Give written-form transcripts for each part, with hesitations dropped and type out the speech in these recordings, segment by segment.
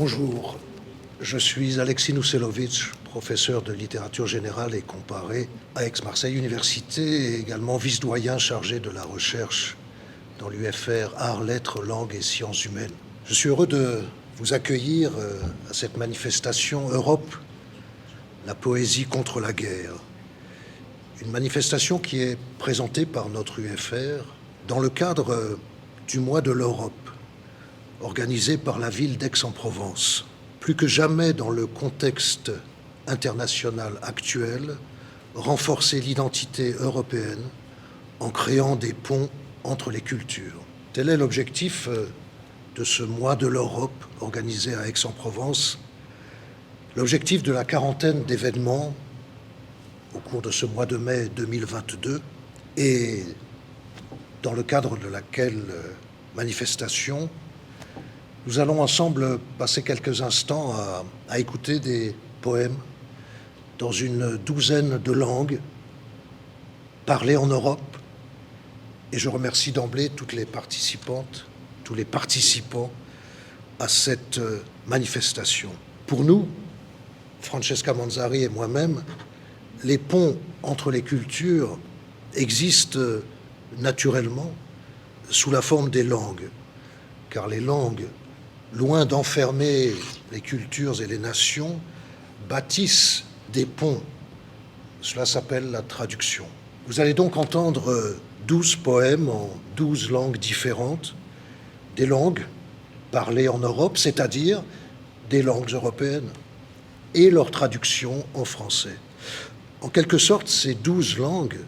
Bonjour, je suis Alexis Nousselovitch, professeur de littérature générale et comparée à Aix-Marseille Université et également vice-doyen chargé de la recherche dans l'UFR Arts, Lettres, Langues et Sciences Humaines. Je suis heureux de vous accueillir à cette manifestation Europe, la poésie contre la guerre. Une manifestation qui est présentée par notre UFR dans le cadre du mois de l'Europe, organisé par la ville d'Aix-en-Provence. Plus que jamais dans le contexte international actuel, renforcer l'identité européenne en créant des ponts entre les cultures. Tel est l'objectif de ce mois de l'Europe organisé à Aix-en-Provence, l'objectif de la quarantaine d'événements au cours de ce mois de mai 2022 et dans le cadre de laquelle manifestation, nous allons ensemble passer quelques instants à écouter des poèmes dans une douzaine de langues parlées en Europe. Et je remercie d'emblée toutes les participantes, tous les participants à cette manifestation. Pour nous, Francesca Manzari et moi-même, les ponts entre les cultures existent naturellement sous la forme des langues, car les langues, loin d'enfermer les cultures et les nations, bâtissent des ponts. Cela s'appelle la traduction. Vous allez donc entendre 12 poèmes en 12 langues différentes, des langues parlées en Europe, c'est-à-dire des langues européennes, et leur traduction en français. En quelque sorte, ces 12 langues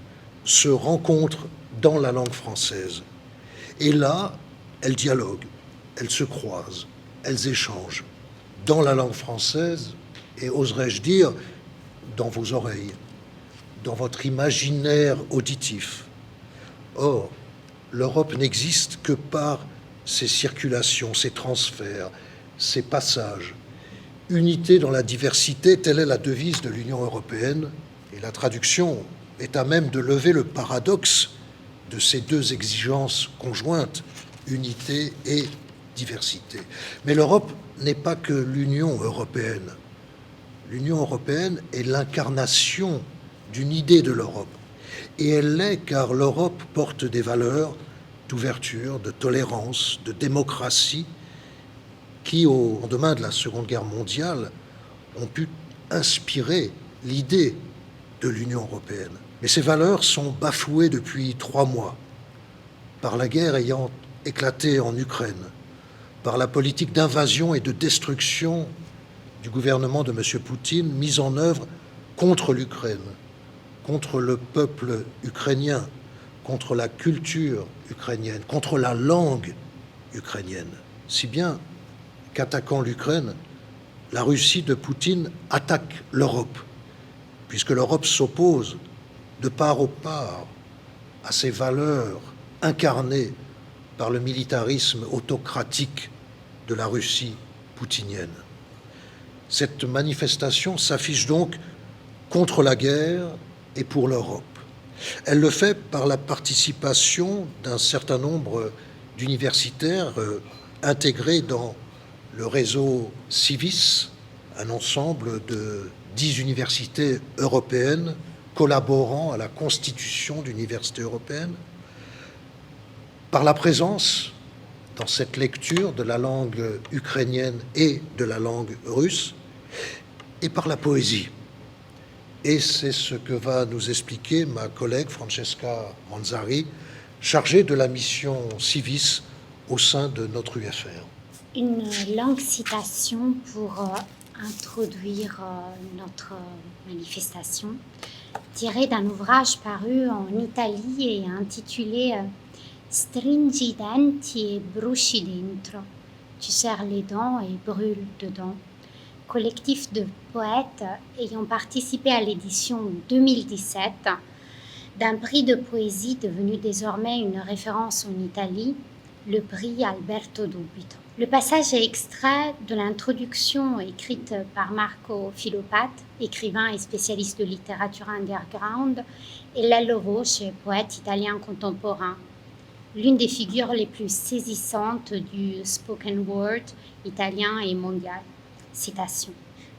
se rencontrent dans la langue française. Et là, elles dialoguent, elles se croisent, elles échangent dans la langue française et, oserais-je dire, dans vos oreilles, dans votre imaginaire auditif. Or, l'Europe n'existe que par ses circulations, ses transferts, ses passages. Unité dans la diversité, telle est la devise de l'Union européenne, et la traduction est à même de lever le paradoxe de ces deux exigences conjointes, unité et diversité. Mais l'Europe n'est pas que l'Union européenne. L'Union européenne est l'incarnation d'une idée de l'Europe. Et elle l'est car l'Europe porte des valeurs d'ouverture, de tolérance, de démocratie qui, au lendemain de la Seconde Guerre mondiale, ont pu inspirer l'idée de l'Union européenne. Mais ces valeurs sont bafouées depuis 3 mois par la guerre ayant éclaté en Ukraine, par la politique d'invasion et de destruction du gouvernement de M. Poutine mise en œuvre contre l'Ukraine, contre le peuple ukrainien, contre la culture ukrainienne, contre la langue ukrainienne. Si bien qu'attaquant l'Ukraine, la Russie de Poutine attaque l'Europe, puisque l'Europe s'oppose de part au part à ces valeurs incarnées par le militarisme autocratique de la Russie poutinienne. Cette manifestation s'affiche donc contre la guerre et pour l'Europe. Elle le fait par la participation d'un certain nombre d'universitaires intégrés dans le réseau Civis, un ensemble de 10 universités européennes collaborant à la constitution d'universités européennes, par la présence dans cette lecture de la langue ukrainienne et de la langue russe, et par la poésie. Et c'est ce que va nous expliquer ma collègue Francesca Manzari, chargée de la mission Civis au sein de notre UFR. Une longue citation pour introduire notre manifestation, tirée d'un ouvrage paru en Italie et intitulé Stringi i denti e bruci dentro. Tu serres les dents et brûles dedans. Collectif de poètes ayant participé à l'édition 2017 d'un prix de poésie devenu désormais une référence en Italie, le prix Alberto Dubito. Le passage est extrait de l'introduction écrite par Marco Filopate, écrivain et spécialiste de littérature underground, et Lello Voce, poète italien contemporain. l'une des figures les plus saisissantes du spoken word italien et mondial. Citation.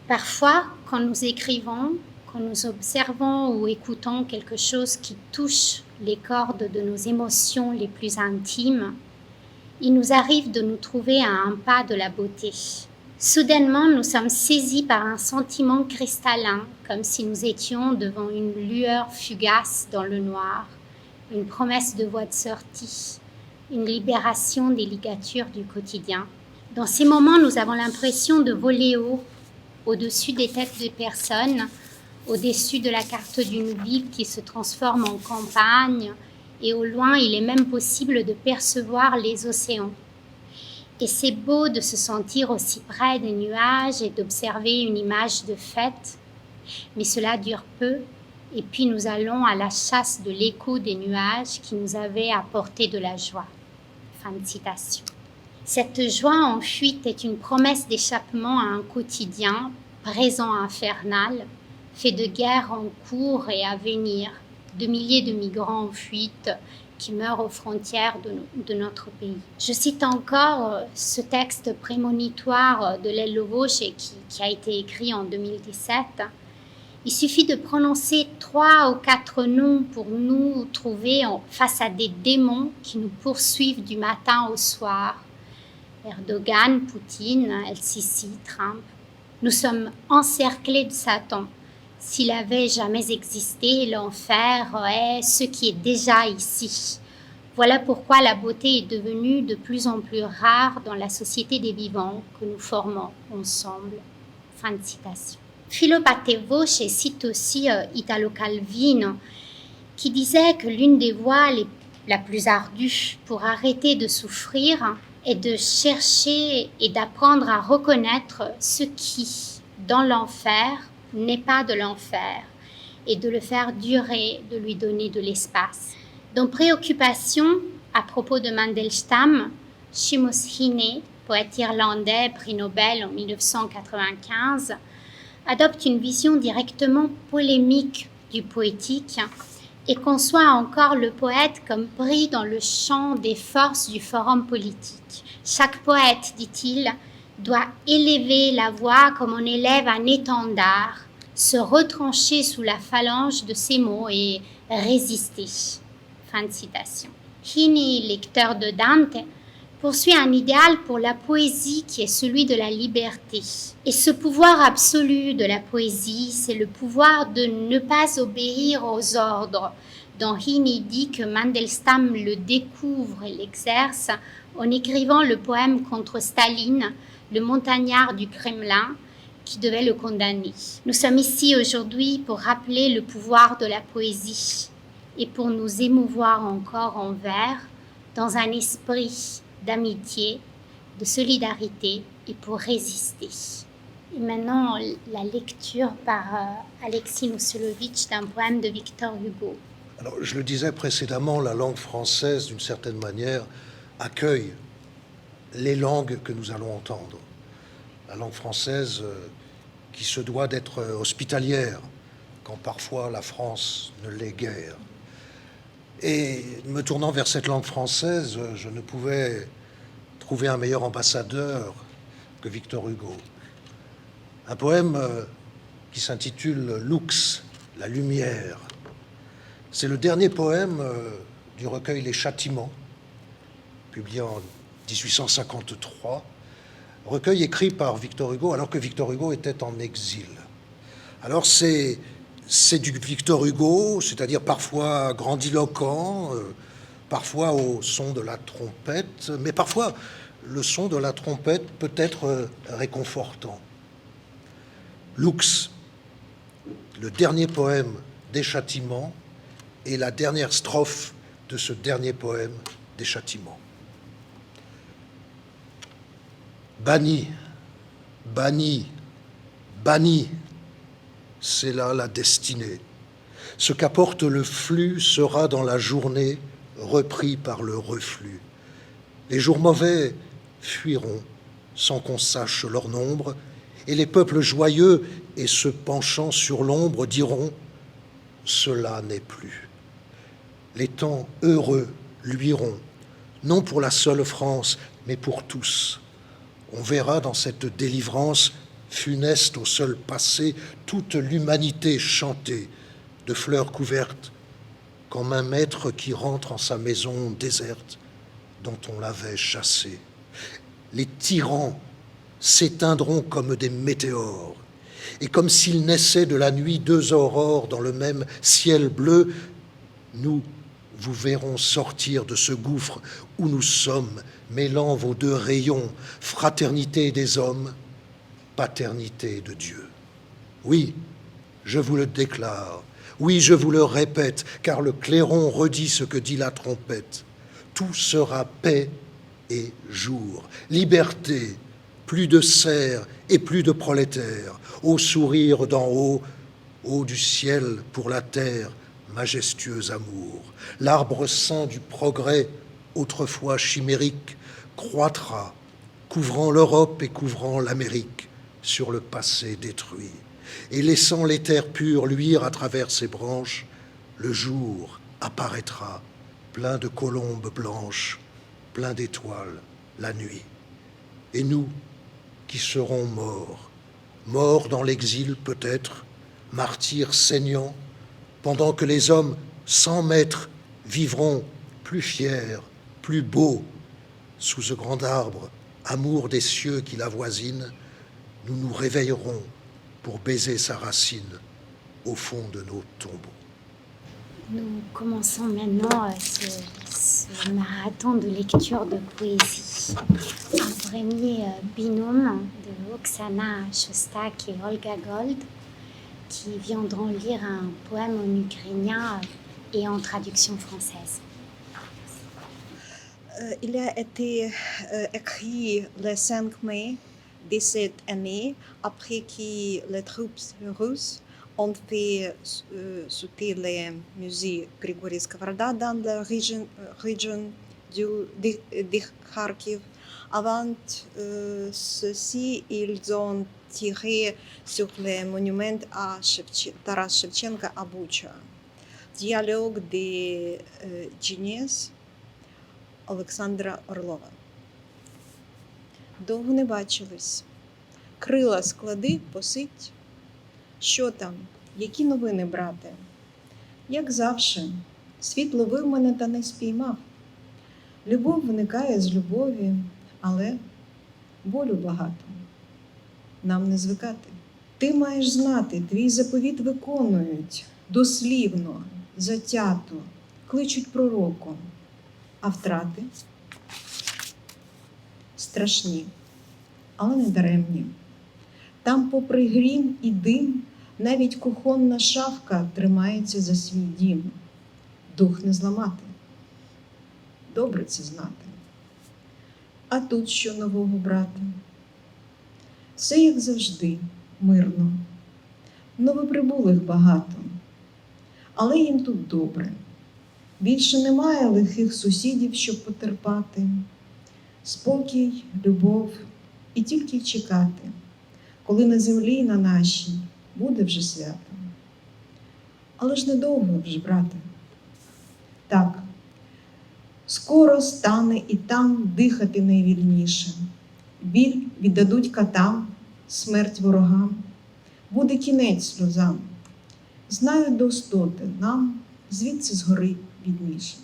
Parfois, quand nous écrivons, quand nous observons ou écoutons quelque chose qui touche les cordes de nos émotions les plus intimes, il nous arrive de nous trouver à un pas de la beauté. Soudainement, nous sommes saisis par un sentiment cristallin, comme si nous étions devant une lueur fugace dans le noir, une promesse de voie de sortie, une libération des ligatures du quotidien. Dans ces moments, nous avons l'impression de voler haut, au-dessus des têtes des personnes, au-dessus de la carte d'une ville qui se transforme en campagne, et au loin, il est même possible de percevoir les océans. Et c'est beau de se sentir aussi près des nuages et d'observer une image de fête, mais cela dure peu, et puis nous allons à la chasse de l'écho des nuages qui nous avaient apporté de la joie. Fin de citation. Cette joie en fuite est une promesse d'échappement à un quotidien présent infernal, fait de guerres en cours et à venir, de milliers de migrants en fuite qui meurent aux frontières de notre pays. Je cite encore ce texte prémonitoire de Lello Voce qui a été écrit en 2017. Il suffit de prononcer 3 ou 4 noms pour nous trouver face à des démons qui nous poursuivent du matin au soir. Erdogan, Poutine, El-Sisi, Trump. Nous sommes encerclés de Satan. S'il avait jamais existé, l'enfer est ce qui est déjà ici. Voilà pourquoi la beauté est devenue de plus en plus rare dans la société des vivants que nous formons ensemble. Fin de citation. Philopate Voce cite aussi Italo Calvino, qui disait que l'une des voies la plus ardue pour arrêter de souffrir est de chercher et d'apprendre à reconnaître ce qui, dans l'enfer, n'est pas de l'enfer, et de le faire durer, de lui donner de l'espace. Dans Préoccupation, à propos de Mandelstam, Seamus Heaney, poète irlandais, prix Nobel en 1995, adopte une vision directement polémique du poétique et conçoit encore le poète comme pris dans le champ des forces du forum politique. Chaque poète, dit-il, doit élever la voix comme on élève un étendard, se retrancher sous la phalange de ses mots et résister. Fin de citation. Heaney, lecteur de Dante, poursuit un idéal pour la poésie qui est celui de la liberté. Et ce pouvoir absolu de la poésie, c'est le pouvoir de ne pas obéir aux ordres, dont Heaney dit que Mandelstam le découvre et l'exerce en écrivant le poème contre Staline, le montagnard du Kremlin, qui devait le condamner. Nous sommes ici aujourd'hui pour rappeler le pouvoir de la poésie et pour nous émouvoir encore en vers dans un esprit d'amitié, de solidarité et pour résister. Et maintenant, la lecture par Alexis Mousselovitch d'un poème de Victor Hugo. Alors, je le disais précédemment, la langue française, d'une certaine manière, accueille les langues que nous allons entendre. La langue française qui se doit d'être hospitalière, quand parfois la France ne l'est guère. Et me tournant vers cette langue française, je ne pouvais trouver un meilleur ambassadeur que Victor Hugo. Un poème qui s'intitule « Lux », la lumière. C'est le dernier poème du recueil Les Châtiments, publié en 1853, recueil écrit par Victor Hugo alors que Victor Hugo était en exil. Alors c'est du Victor Hugo, c'est-à-dire parfois grandiloquent, parfois au son de la trompette, mais parfois le son de la trompette peut être réconfortant. Lux, le dernier poème des Châtiments, et la dernière strophe de ce dernier poème des Châtiments. Banni, banni, banni, c'est là la destinée. Ce qu'apporte le flux sera dans la journée repris par le reflux. Les jours mauvais fuiront sans qu'on sache leur nombre, et les peuples joyeux et se penchant sur l'ombre diront « cela n'est plus ». Les temps heureux luiront non pour la seule France, mais pour tous. On verra dans cette délivrance funeste au seul passé toute l'humanité chantée, de fleurs couvertes, comme un maître qui rentre en sa maison déserte dont on l'avait chassé. Les tyrans s'éteindront comme des météores, et comme s'il naissait de la nuit deux aurores dans le même ciel bleu, nous vous verrons sortir de ce gouffre où nous sommes, mêlant vos deux rayons, fraternité des hommes, paternité de Dieu. Oui, je vous le déclare, oui, je vous le répète, car le clairon redit ce que dit la trompette. Tout sera paix et jour, liberté, plus de serfs et plus de prolétaires, au sourire d'en haut, haut du ciel pour la terre, majestueux amour. L'arbre saint du progrès, autrefois chimérique, croîtra, couvrant l'Europe et couvrant l'Amérique, sur le passé détruit. Et laissant les terres pures luire à travers ses branches, le jour apparaîtra, plein de colombes blanches, plein d'étoiles, la nuit. Et nous, qui serons morts, morts dans l'exil peut-être, martyrs saignants, pendant que les hommes sans maître vivront plus fiers, plus beaux, sous ce grand arbre, amour des cieux qui l'avoisinent, nous nous réveillerons pour baiser sa racine au fond de nos tombeaux. Nous commençons maintenant ce marathon de lecture de poésie. Un premier binôme de Oksana Shostak et Olga Gold qui viendront lire un poème en ukrainien et en traduction française. Il a été écrit le 5 mai de cette année, après que les troupes russes ont fait sauter les musées Grigory Skovoroda dans la région de Kharkiv. Avant ceci, ils ont tiré sur les monuments à Taras Shevchenko à Bucha. Dialogue de Genius Олександра Орлова. Довго не бачились. Крила склади, посидь. Що там? Які новини, брате? Як завше, світ ловив мене та не спіймав. Любов виникає з любові, але болю багато. Нам не звикати. Ти маєш знати, твій заповіт виконують, дослівно, затято, кличуть пророком. А втрати страшні, але не даремні. Там, попри грім і дим, навіть кухонна шафка тримається за свій дім. Дух не зламати. Добре це знати. А тут що нового, брате? Все як завжди, мирно. Новоприбулих багато, але їм тут добре. Більше немає лихих сусідів, щоб потерпати. Спокій, любов і тільки чекати, коли на землі на нашій буде вже свято. Але ж недовго вже, брате. Так, скоро стане і там дихати найвільніше. Біль віддадуть катам, смерть ворогам. Буде кінець сльозам. Знаю до стоти нам звідси згори відніше.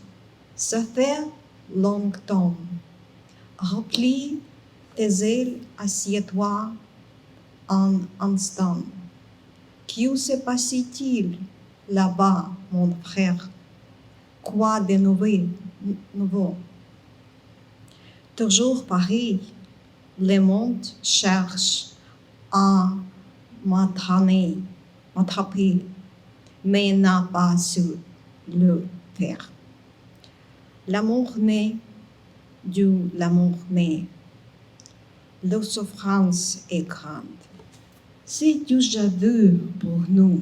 Ça fait longtemps. Remplis tes ailes, assieds-toi un instant. Que se passe-t-il là-bas, mon frère? Quoi de nouveau? Toujours pareil, le monde cherche à m'attraper, mais n'a pas su le faire. L'amour naît de l'amour mais la souffrance est grande. C'est déjà vu pour nous.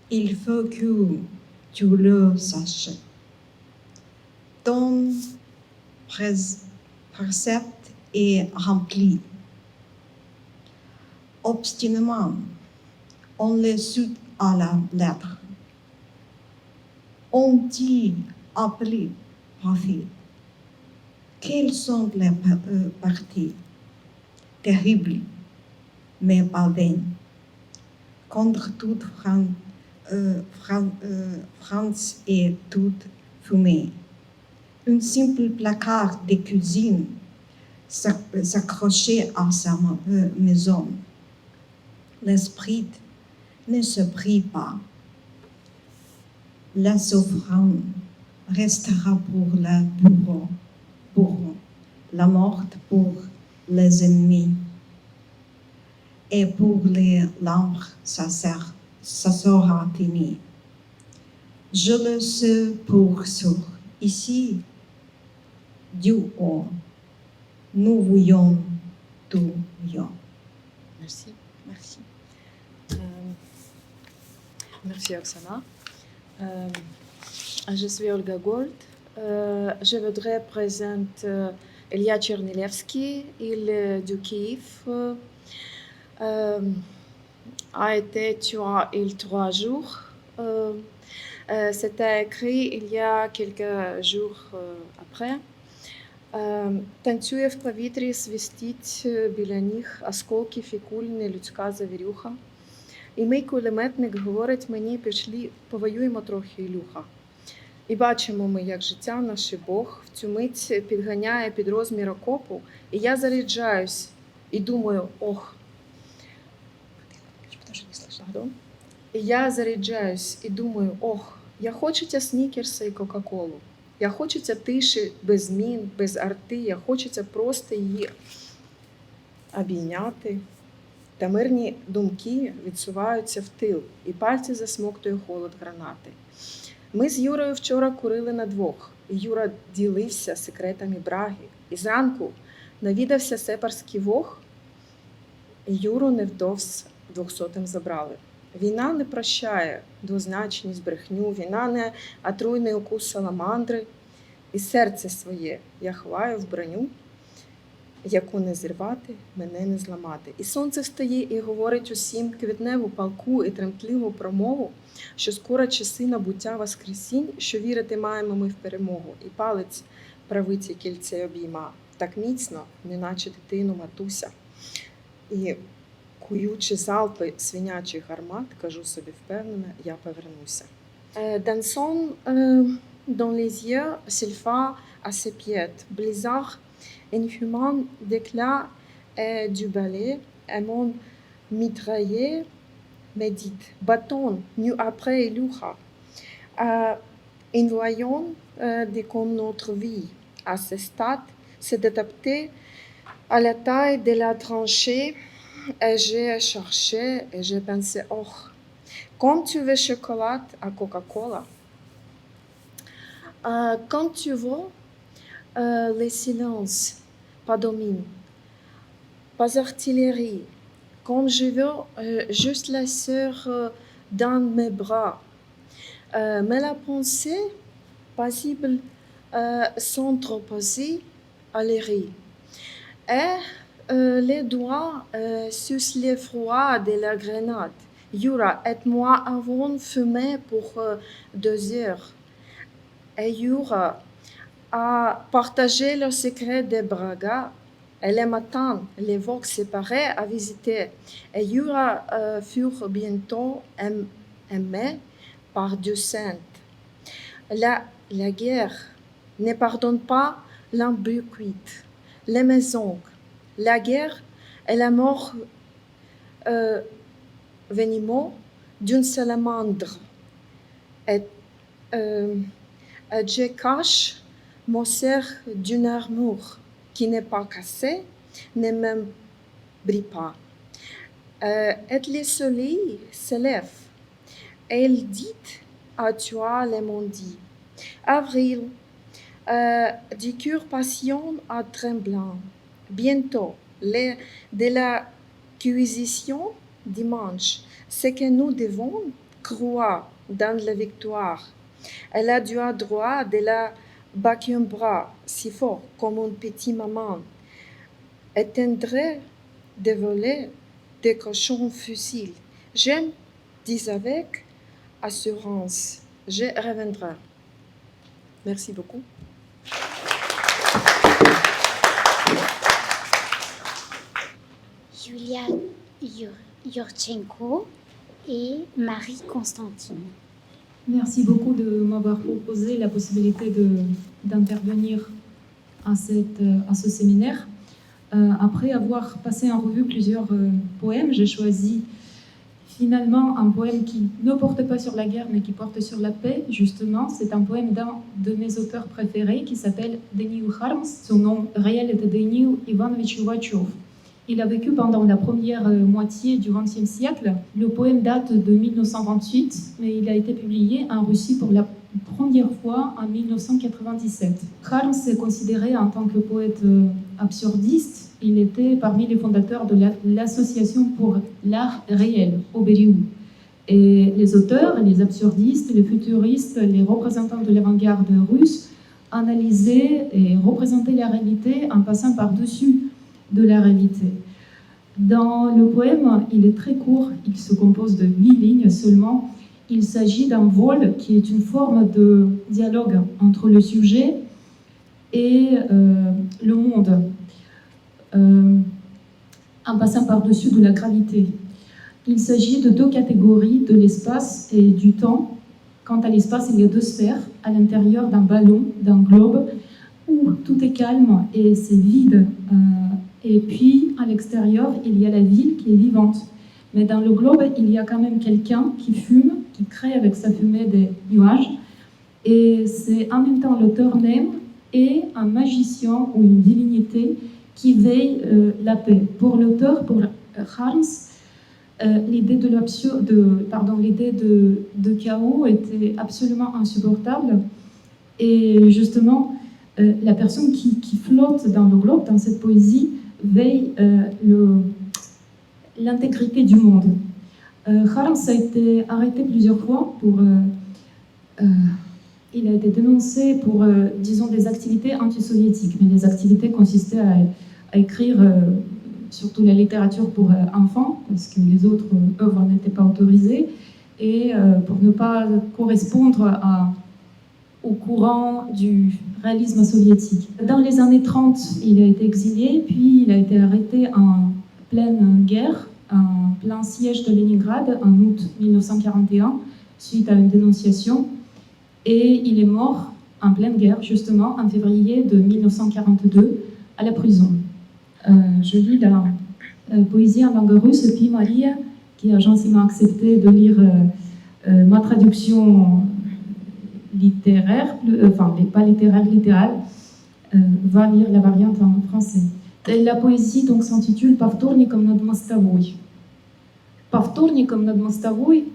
Il faut que tu le saches. Ton précepte est rempli. Obstinément, on le suit à la lettre. On t'y appelé prophète. Quelles sont les parties terribles, mais baldaines, contre toute France et toute fumée. Un simple placard de cuisine s'accrochait à sa maison. L'esprit ne se prie pas. La souffrance restera pour le bourreau, la mort pour les ennemis. Et pour les lambres, ça sera fini. Je le sais pour sûr. Ici, du haut, nous voyons tout bien. Merci. Merci. Merci Oksana. Je suis Olga Gold. Je voudrais présenter Ilya Chernilevski, il est du Kiev. A été tué il y a 3 jours. C'était écrit il y a quelques jours après. Танцює в повітрі, свистіть біля ніг, осколків і куль нелюдська завірюха. І мій кулеметник говорить мені, пішли, повоюємо трохи, Ілюха. І бачимо ми, як життя наше Бог в цю мить підганяє під розмір окопу, і я заряджаюсь, і думаю, ох. Пардон. І я заряджаюсь, і думаю, ох, я хочеться снікерса і кока-колу. Я хочеться тиші, без змін, без арти, я хочеться просто її обійняти. Та мирні думки відсуваються в тил, і пальці засмоктує холод гранати. Ми з Юрою вчора курили на двох, і Юра ділився секретами браги. І зранку навідався сепарський вог, і Юру невдовз 200-м забрали. Війна не прощає двозначність, брехню, війна не отруйний укус саламандри. І серце своє я ховаю в броню, яку не зірвати, мене не зламати. І сонце встає і говорить усім квітневу палку і тремтливу промову, що скоро часи набуття воскресінь, що вірити маємо ми в перемогу. І палець правиці кільце обійма, так міцно, неначе дитину матуся. І куючи залпи свинячих гармат, кажу собі впевнена, я повернуся. Дансон dans les yeux, s'éleva à ses pieds. Blizzard, inhumain d'éclat et du balai, et mon mitraillé médite. Bâton, nu après Ilucha. En voyant que notre vie, à ce stade, s'est adaptée à la taille de la tranchée, et j'ai cherché et j'ai pensé, oh, quand tu veux chocolat à Coca-Cola, quand tu vois le silence, pas de mine, pas d'artillerie, quand je veux juste la sœur dans mes bras, mais la pensée paisible s'entreposer à l'airie. Et les doigts sur les froids de la grenade. Yura, aide-moi avant de fumer pour 2 heures. Et Yura a partagé le secret de Braga. Et les matins, les vox séparés à visiter. Et Yura furent bientôt aimés par Dieu saint. La guerre ne pardonne pas l'embruquite, les maisons. La guerre est la mort venimeux d'une salamandre. Et je cache mon serre d'une armure qui n'est pas cassée, ne même brille pas. Et le soleil se lève. Elle dit à toi les mondis. Avril, du cœur passion à tremblant. Bientôt, de la cuisition dimanche, c'est que nous devons croire dans la victoire. Elle a du droit de la baquer un bras si fort comme une petite maman. Et tendrait de voler des cochons fusil. J'aime, dis avec assurance, je reviendrai. Merci beaucoup. Yulia Yurchenko et Marie-Constantine. Merci beaucoup de m'avoir proposé la possibilité d'intervenir à ce séminaire. Après avoir passé en revue plusieurs poèmes, j'ai choisi finalement un poème qui ne porte pas sur la guerre, mais qui porte sur la paix, justement. C'est un poème d'un de mes auteurs préférés qui s'appelle Danil Kharms. Son nom réel était Danil Ivanovich Ivachov. Il a vécu pendant la première moitié du XXe siècle. Le poème date de 1928, mais il a été publié en Russie pour la première fois en 1997. Kharms est considéré en tant que poète absurdiste. Il était parmi les fondateurs de l'association pour l'art réel, Oberiou. Et les auteurs, les absurdistes, les futuristes, les représentants de l'avant-garde russe analysaient et représentaient la réalité en passant par-dessus de la réalité. Dans le poème, il est très court, il se compose de 8 lignes seulement. Il s'agit d'un vol qui est une forme de dialogue entre le sujet et le monde, en passant par-dessus de la gravité. Il s'agit de 2 catégories, de l'espace et du temps. Quant à l'espace, il y a 2 sphères à l'intérieur d'un ballon, d'un globe, où tout est calme et c'est vide. Et puis, à l'extérieur, il y a la ville qui est vivante. Mais dans le globe, il y a quand même quelqu'un qui fume, qui crée avec sa fumée des nuages. Et c'est en même temps l'auteur même et un magicien ou une divinité qui veille la paix. Pour l'auteur, pour Kharms, l'idée de chaos était absolument insupportable. Et justement, la personne qui flotte dans le globe, dans cette poésie, veille l'intégrité du monde. Kharms a été arrêté plusieurs fois il a été dénoncé pour, disons, des activités anti-soviétiques. Mais les activités consistaient à écrire surtout la littérature pour enfants, parce que les autres œuvres n'étaient pas autorisées, et pour ne pas correspondre au courant du réalisme soviétique. Dans les années 30, il a été exilé, puis il a été arrêté en pleine guerre, en plein siège de Leningrad, en août 1941, suite à une dénonciation. Et il est mort en pleine guerre, justement, en février de 1942, à la prison. Je lis la poésie en langue russe, puis Maria, qui a gentiment accepté de lire ma traduction littéraire, pas littéraire, littérale, va lire la variante en français. La poésie donc s'intitule «Повторником над мостовой». Повторником над мостовой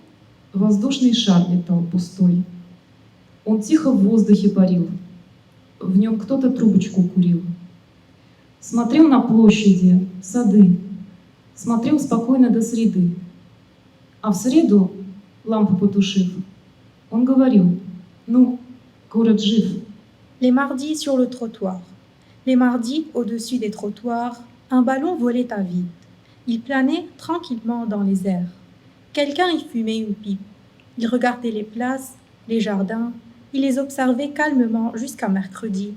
воздушный шар летал пустой. Он тихо в воздухе парил, в нем кто-то трубочку курил. Смотрел на площади, сады, смотрел спокойно до среды. А в среду, лампу потушив, он говорил: «Ну, город жив». Les mardis sur le trottoir. Les mardis, au-dessus des trottoirs, un ballon volait à vide. Il planait tranquillement dans les airs. Quelqu'un y fumait une pipe. Il regardait les places, les jardins. Il les observait calmement jusqu'à mercredi.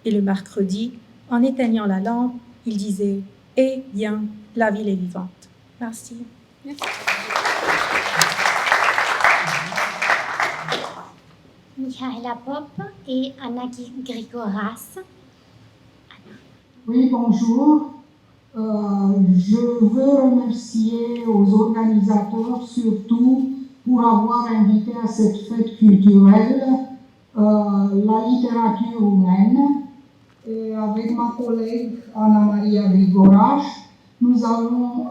Et le mercredi, en éteignant la lampe, il disait: « Eh bien, la ville est vivante. » Merci. Michaela Pop et Anna Grigoras. Oui, bonjour. Je veux remercier aux organisateurs surtout pour avoir invité à cette fête culturelle la littérature humaine. Et avec ma collègue Anna Maria Grigoras, nous allons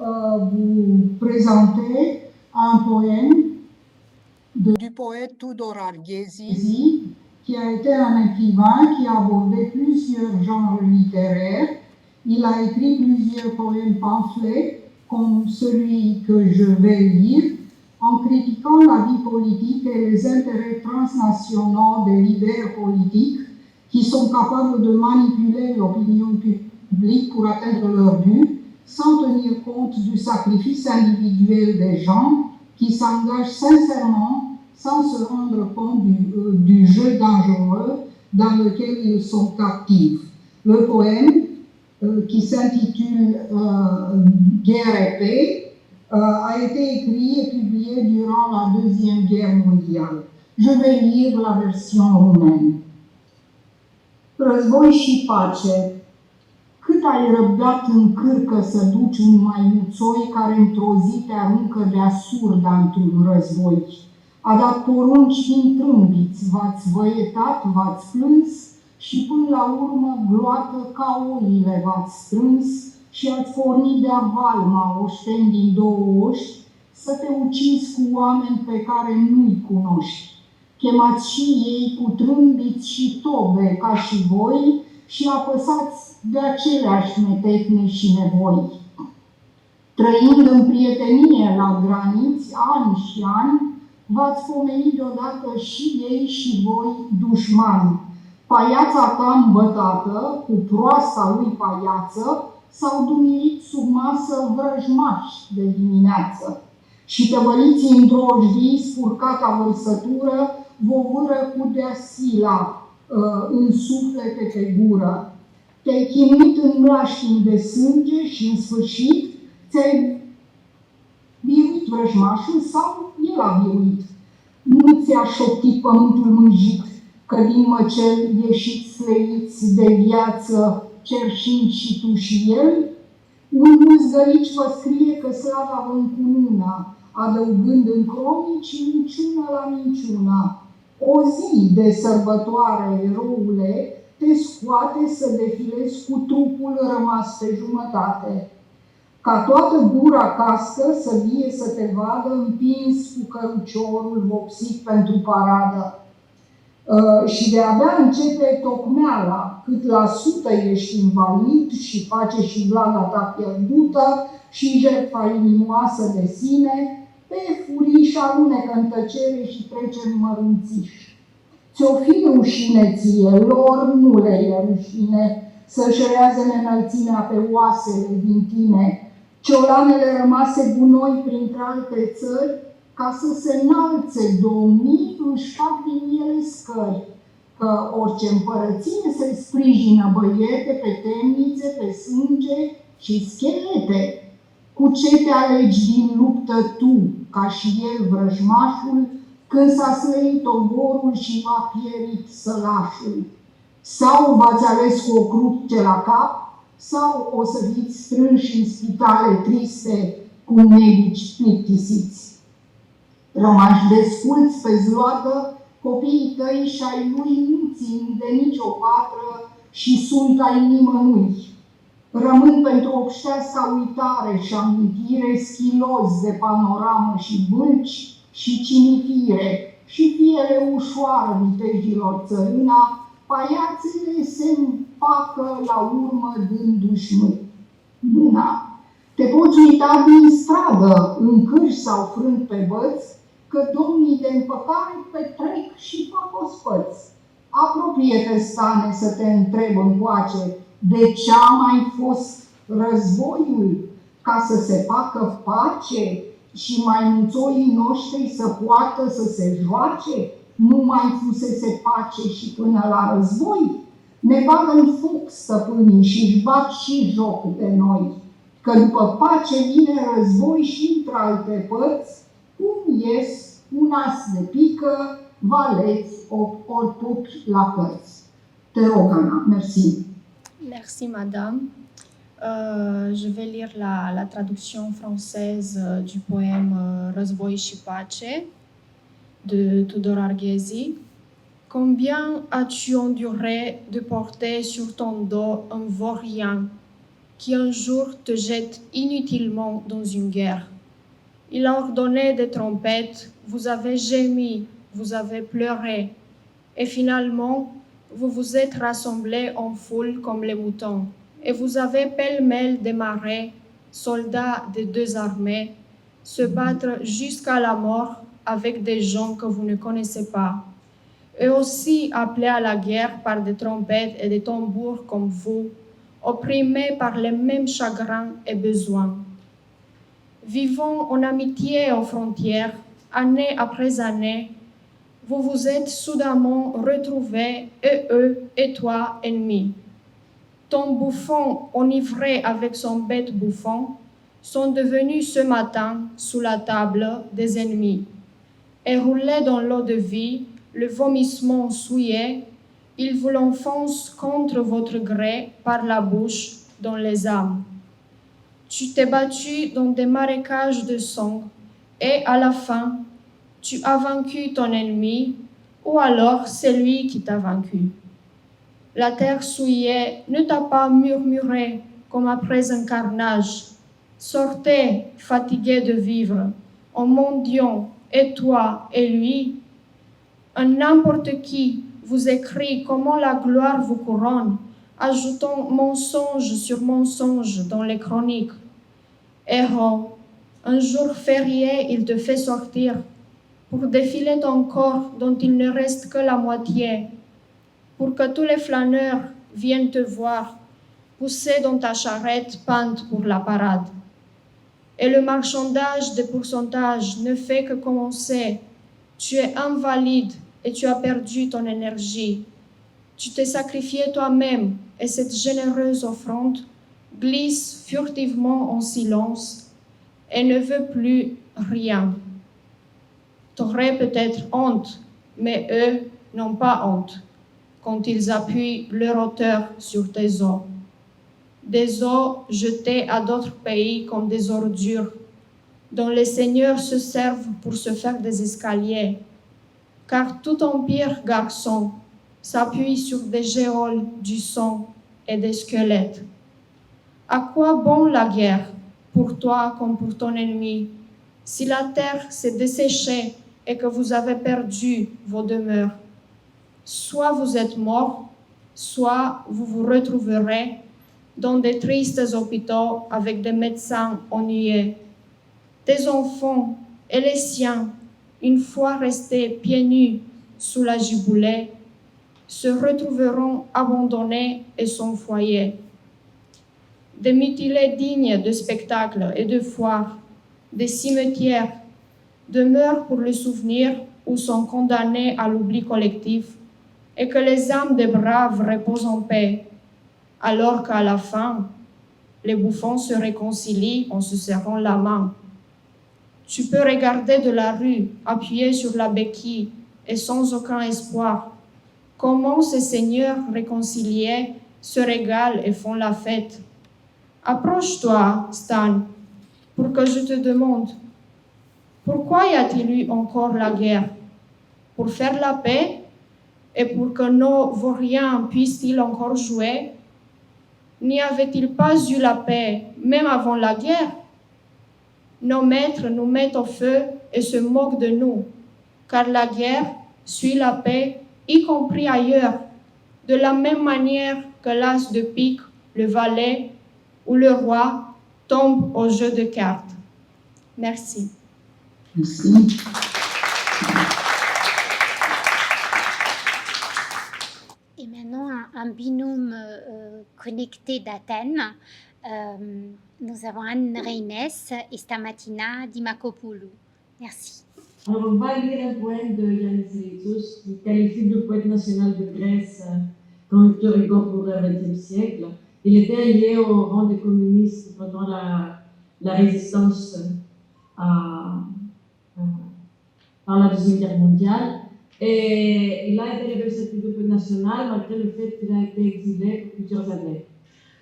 vous présenter un poème du poète Tudor Arghezi, qui a été un écrivain qui a abordé plusieurs genres littéraires. Il a écrit plusieurs poèmes pamphlets, comme celui que je vais lire, en critiquant la vie politique et les intérêts transnationaux des leaders politiques qui sont capables de manipuler l'opinion publique pour atteindre leur but, sans tenir compte du sacrifice individuel des gens qui s'engagent sincèrement sans se rendre compte du jeu dangereux dans lequel ils sont captifs. Le poème, qui s'intitule Guerre et paix, a été écrit et publié durant la Deuxième Guerre mondiale. Je vais lire la version roumaine. Război și pace. Cât ai răbdat în cârcă să duci un maimuțoi care într-o zi te aruncă de asurda într-un război? A dat porunci din trâmbiți, v-ați văietat, v-ați plâns și până la urmă gloată ca oile v-ați strâns și ați pornit de-a valma oșteni din două oști să te ucizi cu oameni pe care nu-i cunoști. Chemați și ei cu trâmbiți și tobe ca și voi și apăsați de aceleași metehne și nevoi. Trăind în prietenie la graniți, ani și ani, v-ați pomenit deodată și ei și voi dușmani. Paiața ta îmbătată, cu proasta lui paiață, s-au dumirit sub masă vrăjmași de dimineață. Și tăvăliții în drojdii, spurcata vărsătură, vă vâră cu deasila în suflete pe gură. Te-ai chinuit în mlaștini de sânge și în sfârșit ți-ai biruit vrăjmașul sau el a biruit. Nu ți-a șoptit pământul mânjit, că din măcel ieșiți slăiți de viață, cerșind și tu și el? Un muzgălici vă scrie că slava vă încununa, adăugând în cronici minciună la minciuna. O zi de sărbătoare, eroule, te scoate să defilezi cu trupul rămas pe jumătate. Ca toată gura cască să vie să te vadă împins cu căruciorul vopsit pentru paradă. Și de-abia începe tocmeala, cât la sută ești invalid și face și vlaga ta pierdută și jertfa inimoasă de sine, pe furiș alunecă în tăcere și trece în mărunțiș. Ți-o fi rușine ție, lor nu le e rușine, să-și rează înălțimea pe oasele din tine, ciolanele rămase gunoi printre alte țări, ca să se înalțe domnii, își fac din ele scări, că orice împărăție se sprijină băiete pe temnițe, pe sânge și schelete. Cu ce te alegi din luptă tu, ca și el vrăjmașul, când s-a slăit ogorul și v-a pierit sălașul? Sau v-ați ales cu o cruce la cap, sau o să fiți strânși în spitale triste cu medici plictisiți. Rămași desculți pe zloată, copiii tăi și ai lui nu țin de nicio patră și sunt ai nimănui. Rămân pentru obștească uitare și amintire schilozi de panoramă și bâlci și cimitire și fiere ușoară vitejilor țărâna, paiațele se împacă la urmă dându-și mâna. Te poți uita din stradă, în cârși sau frânt pe băți, că domnii de împăcare petrec și fac ospăți. Apropie-te, stane, să te întreb încoace, de ce-a mai fost războiul? Ca să se facă pace și maimuțoii noștri să poată să se joace? Nu mai fusese pace și până la război? Ne bagă în foc stăpânii și-și bat și joc de noi, că după pace vine război și între alte părți, cum ies un as de pică, valeți ori pupi la cărți. Te rog, Ana, mersi. Merci, madame. Je vais lire la traduction française du poème Război și pace de Tudor Arghezi. Combien as-tu enduré de porter sur ton dos un vaurien qui un jour te jette inutilement dans une guerre? Il a ordonné des trompettes, vous avez gémi, vous avez pleuré, et finalement, vous vous êtes rassemblés en foule comme les moutons, et vous avez pêle-mêle démarré, soldats des deux armées, se battre jusqu'à la mort avec des gens que vous ne connaissez pas, eux aussi appelés à la guerre par des trompettes et des tambours comme vous, opprimés par les mêmes chagrins et besoins. Vivant en amitié aux frontières, année après année, vous vous êtes soudainement retrouvés, et eux et toi, ennemis. ton bouffon enivré avec son bête bouffon sont devenus ce matin sous la table des ennemis. Et roulés dans l'eau de vie, le vomissement souillé, ils vous l'enfoncent contre votre gré par la bouche dans les âmes. Tu t'es battu dans des marécages de sang, et à la fin, tu as vaincu ton ennemi, ou alors c'est lui qui t'a vaincu. La terre souillée ne t'a pas murmuré comme après un carnage. Sortez, fatigués de vivre, en mendiant, et toi et lui. Un n'importe qui vous écrit comment la gloire vous couronne, ajoutant mensonge sur mensonge dans les chroniques. Héros, un jour férié, il te fait sortir pour défiler ton corps dont il ne reste que la moitié, pour que tous les flâneurs viennent te voir, pousser dans ta charrette peinte pour la parade. Et le marchandage des pourcentages ne fait que commencer. Tu es invalide et tu as perdu ton énergie. Tu t'es sacrifié toi-même et cette généreuse offrande glisse furtivement en silence et ne veut plus rien. T'aurais peut-être honte, mais eux n'ont pas honte quand ils appuient leur hauteur sur tes os. Des eaux jetées à d'autres pays comme des ordures, dont les seigneurs se servent pour se faire des escaliers. Car tout empire, garçon, s'appuie sur des géoles, du sang et des squelettes. À quoi bon la guerre, pour toi comme pour ton ennemi, si la terre s'est desséchée et que vous avez perdu vos demeures? Soit vous êtes morts, soit vous vous retrouverez dans des tristes hôpitaux avec des médecins ennuyés. Tes enfants et les siens, une fois restés pieds nus sous la giboulée, se retrouveront abandonnés et sans foyer. Des mutilés dignes de spectacles et de foires, des cimetières, demeurent pour le souvenir ou sont condamnés à l'oubli collectif, et que les âmes des braves reposent en paix, alors qu'à la fin, les bouffons se réconcilient en se serrant la main. Tu peux regarder de la rue, appuyé sur la béquille et sans aucun espoir, comment ces seigneurs réconciliés se régalent et font la fête. Approche-toi, Stan, pour que je te demande, pourquoi y a-t-il eu encore la guerre? Pour faire la paix et pour que nos vauriens puissent-ils encore jouer? N'y avait-il pas eu la paix même avant la guerre? Nos maîtres nous mettent au feu et se moquent de nous, car la guerre suit la paix, y compris ailleurs, de la même manière que l'as de pique, le valet ou le roi tombent au jeu de cartes. Merci. Merci. Et maintenant, un binôme connecté d'Athènes. Nous avons Anne Reines et Stamatina Dimakopoulou. Merci. Alors, on va lire un poème de Yannis Ritsos, qui qualifie le poète national de Grèce comme Victor Hugo pour le XXe siècle. Il était lié au rang des communistes pendant la résistance à la Deuxième Guerre mondiale. Et il a été réversé de poète national malgré le fait qu'il a été exilé pour plusieurs années.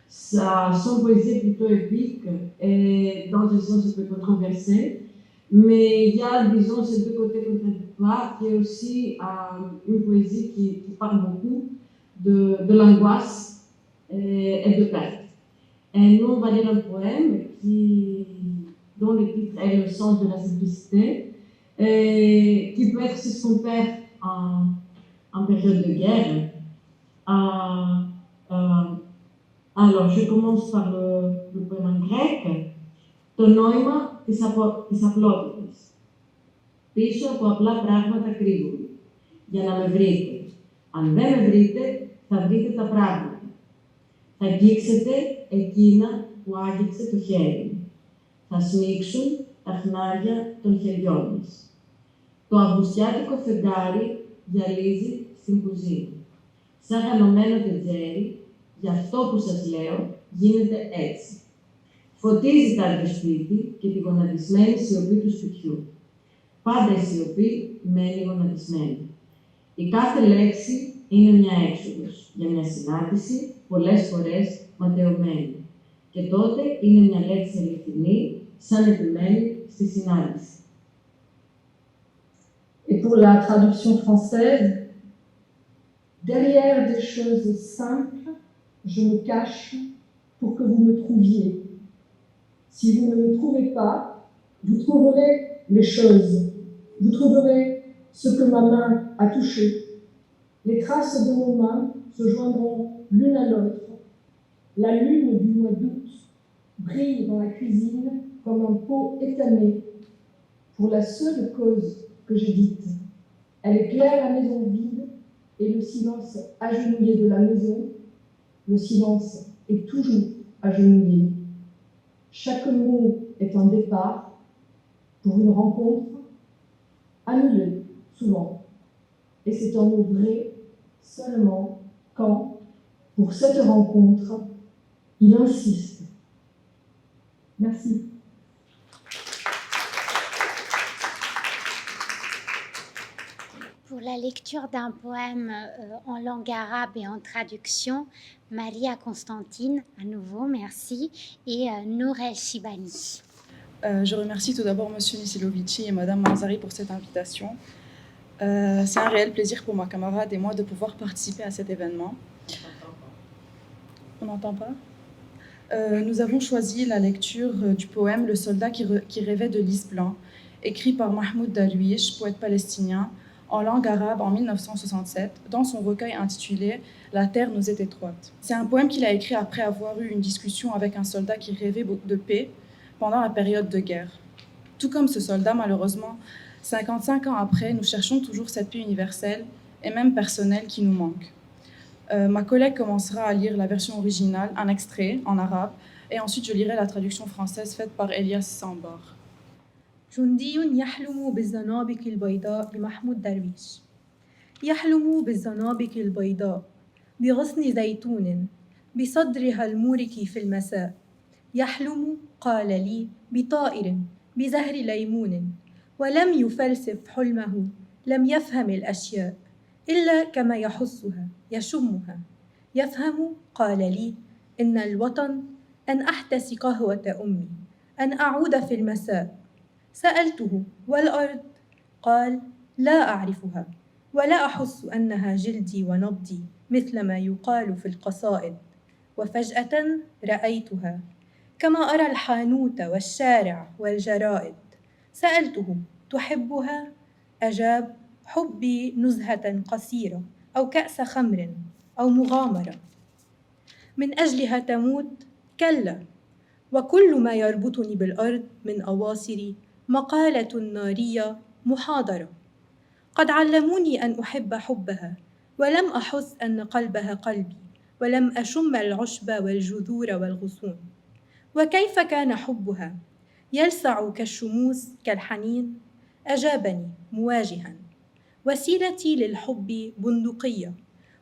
Son poésie est plutôt épique et dans un sens un peu controversé, mais il y a, disons, ces deux côtés contradictoires, qui est aussi une poésie qui parle beaucoup de l'angoisse et de perte. Et nous, on va lire un poème dont le titre est Le sens de la simplicité, et qui peut être ce qu'on perd en période de guerre. Alors, je commence par le poème en grec. Το νόημα της απλότητας. Πίσω από απλά πράγματα κρύβομαι. Για να με βρείτε. Αν δεν με βρείτε, θα βρείτε τα πράγματα. Θα αγγίξετε εκείνα που άγγιξε το χέρι μου. Θα σμίξουν τα χνάρια των χεριών μας. Το αυγουστιάτικο φεγγάρι γυαλίζει στην κουζίνα. Σαν γαλωμένο τετζέρι, Γι' αυτό που σας λέω γίνεται έτσι. Φωτίζει κάθε σπίτι και τη γονατισμένη σιωπή του σπιτιού. Πάντα η σιωπή μένει γονατισμένη. Η κάθε λέξη είναι μια έξοδος για μια συνάντηση, πολλές φορές ματαιωμένη. Και τότε είναι μια λέξη αληθινή, σαν επιμένει στη συνάντηση. Et pour la traduction française, derrière des choses simples, je me cache pour que vous me trouviez. Si vous ne me trouvez pas, vous trouverez les choses. Vous trouverez ce que ma main a touché. Les traces de nos mains se joindront l'une à l'autre. La lune du mois d'août brille dans la cuisine comme un pot étamé pour la seule cause que j'ai dite. Elle éclaire la maison vide et le silence agenouillé de la maison. Le silence est toujours agenouillé. Chaque mot est un départ pour une rencontre annulée souvent. Et c'est un mot vrai seulement quand, pour cette rencontre, il insiste. Merci. Pour la lecture d'un poème en langue arabe et en traduction, Maria Constantine, à nouveau, merci, et Nour El-Shibani. Je remercie tout d'abord M. Nisilovici et Mme Manzari pour cette invitation. C'est un réel plaisir pour ma camarade et moi de pouvoir participer à cet événement. On n'entend pas ? Nous avons choisi la lecture du poème « Le soldat qui rêvait de lys blanc », écrit par Mahmoud Darwish, poète palestinien, en langue arabe en 1967, dans son recueil intitulé « La terre nous est étroite ». C'est un poème qu'il a écrit après avoir eu une discussion avec un soldat qui rêvait de paix pendant la période de guerre. Tout comme ce soldat, malheureusement, 55 ans après, nous cherchons toujours cette paix universelle et même personnelle qui nous manque. Ma collègue commencera à lire la version originale, un extrait en arabe, et ensuite je lirai la traduction française faite par Elias Sambar. جندي يحلم بالزنابق البيضاء لمحمود درويش. يحلم بالزنابق البيضاء بغصن زيتون بصدرها المورك في المساء. يحلم قال لي بطائر بزهر ليمون ولم يفلسف حلمه لم يفهم الأشياء إلا كما يحسها يشمها. يفهم قال لي إن الوطن أن أحتسي قهوة أمي أن أعود في المساء. سألته والأرض؟ قال لا أعرفها ولا أحس أنها جلدي ونبضي مثل ما يقال في القصائد. وفجأة رأيتها كما أرى الحانوت والشارع والجرائد. سألته تحبها؟ أجاب حبي نزهة قصيرة أو كأس خمر أو مغامرة. من أجلها تموت؟ كلا. وكل ما يربطني بالأرض من أواصري مقالة نارية محاضرة. قد علموني أن أحب حبها ولم أحس أن قلبها قلبي ولم أشم العشب والجذور والغصون. وكيف كان حبها؟ يلسع كالشموس كالحنين؟ أجابني مواجها. وسيلتي للحب بندقية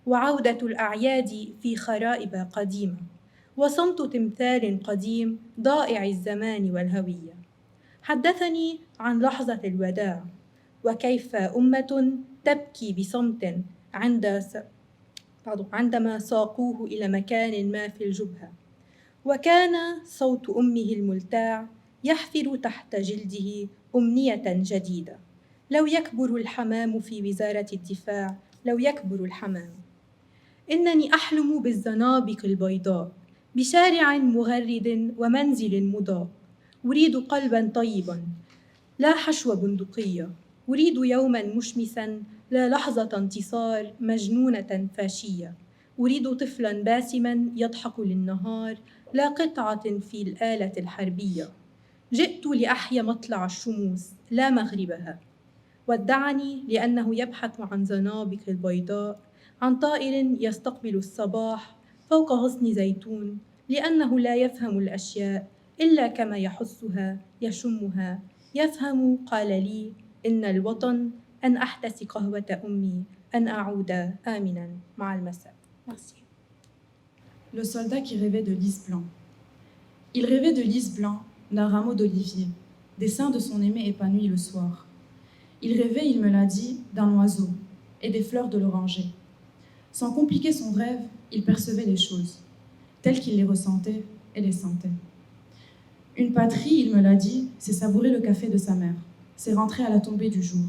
وعودة الأعياد في خرائب قديمة وصمت تمثال قديم ضائع الزمان والهوية. حدثني عن لحظة الوداع وكيف أمة تبكي بصمت عندما ساقوه إلى مكان ما في الجبهة. وكان صوت أمه الملتاع يحفر تحت جلده أمنية جديدة. لو يكبر الحمام في وزارة الدفاع، لو يكبر الحمام. إنني أحلم بالزنابق البيضاء بشارع مغرد ومنزل مضاء. أريد قلبا طيبا لا حشو بندقية. أريد يوما مشمسا لا لحظة انتصار مجنونة فاشية. أريد طفلا باسما يضحك للنهار لا قطعة في الآلة الحربية. جئت لأحيا مطلع الشموس لا مغربها. ودعني لأنه يبحث عن زنابق البيضاء، عن طائر يستقبل الصباح فوق غصن زيتون، لأنه لا يفهم الأشياء إلا كما يحسها يشمها. يفهم قال لي إن الوطن أن أحتسي قهوة أمي أن أعود آمنا مع المساء. Merci. Le soldat qui rêvait de lys blanc. Il rêvait de lys blanc, d'un rameau d'olivier, des seins de son aimé épanoui le soir. Il rêvait, il me l'a dit, d'un oiseau et des fleurs de l'oranger. Sans compliquer son rêve, il percevait les choses, telles qu'il les ressentait et les sentait. Une patrie, il me l'a dit, c'est savourer le café de sa mère, c'est rentrer à la tombée du jour.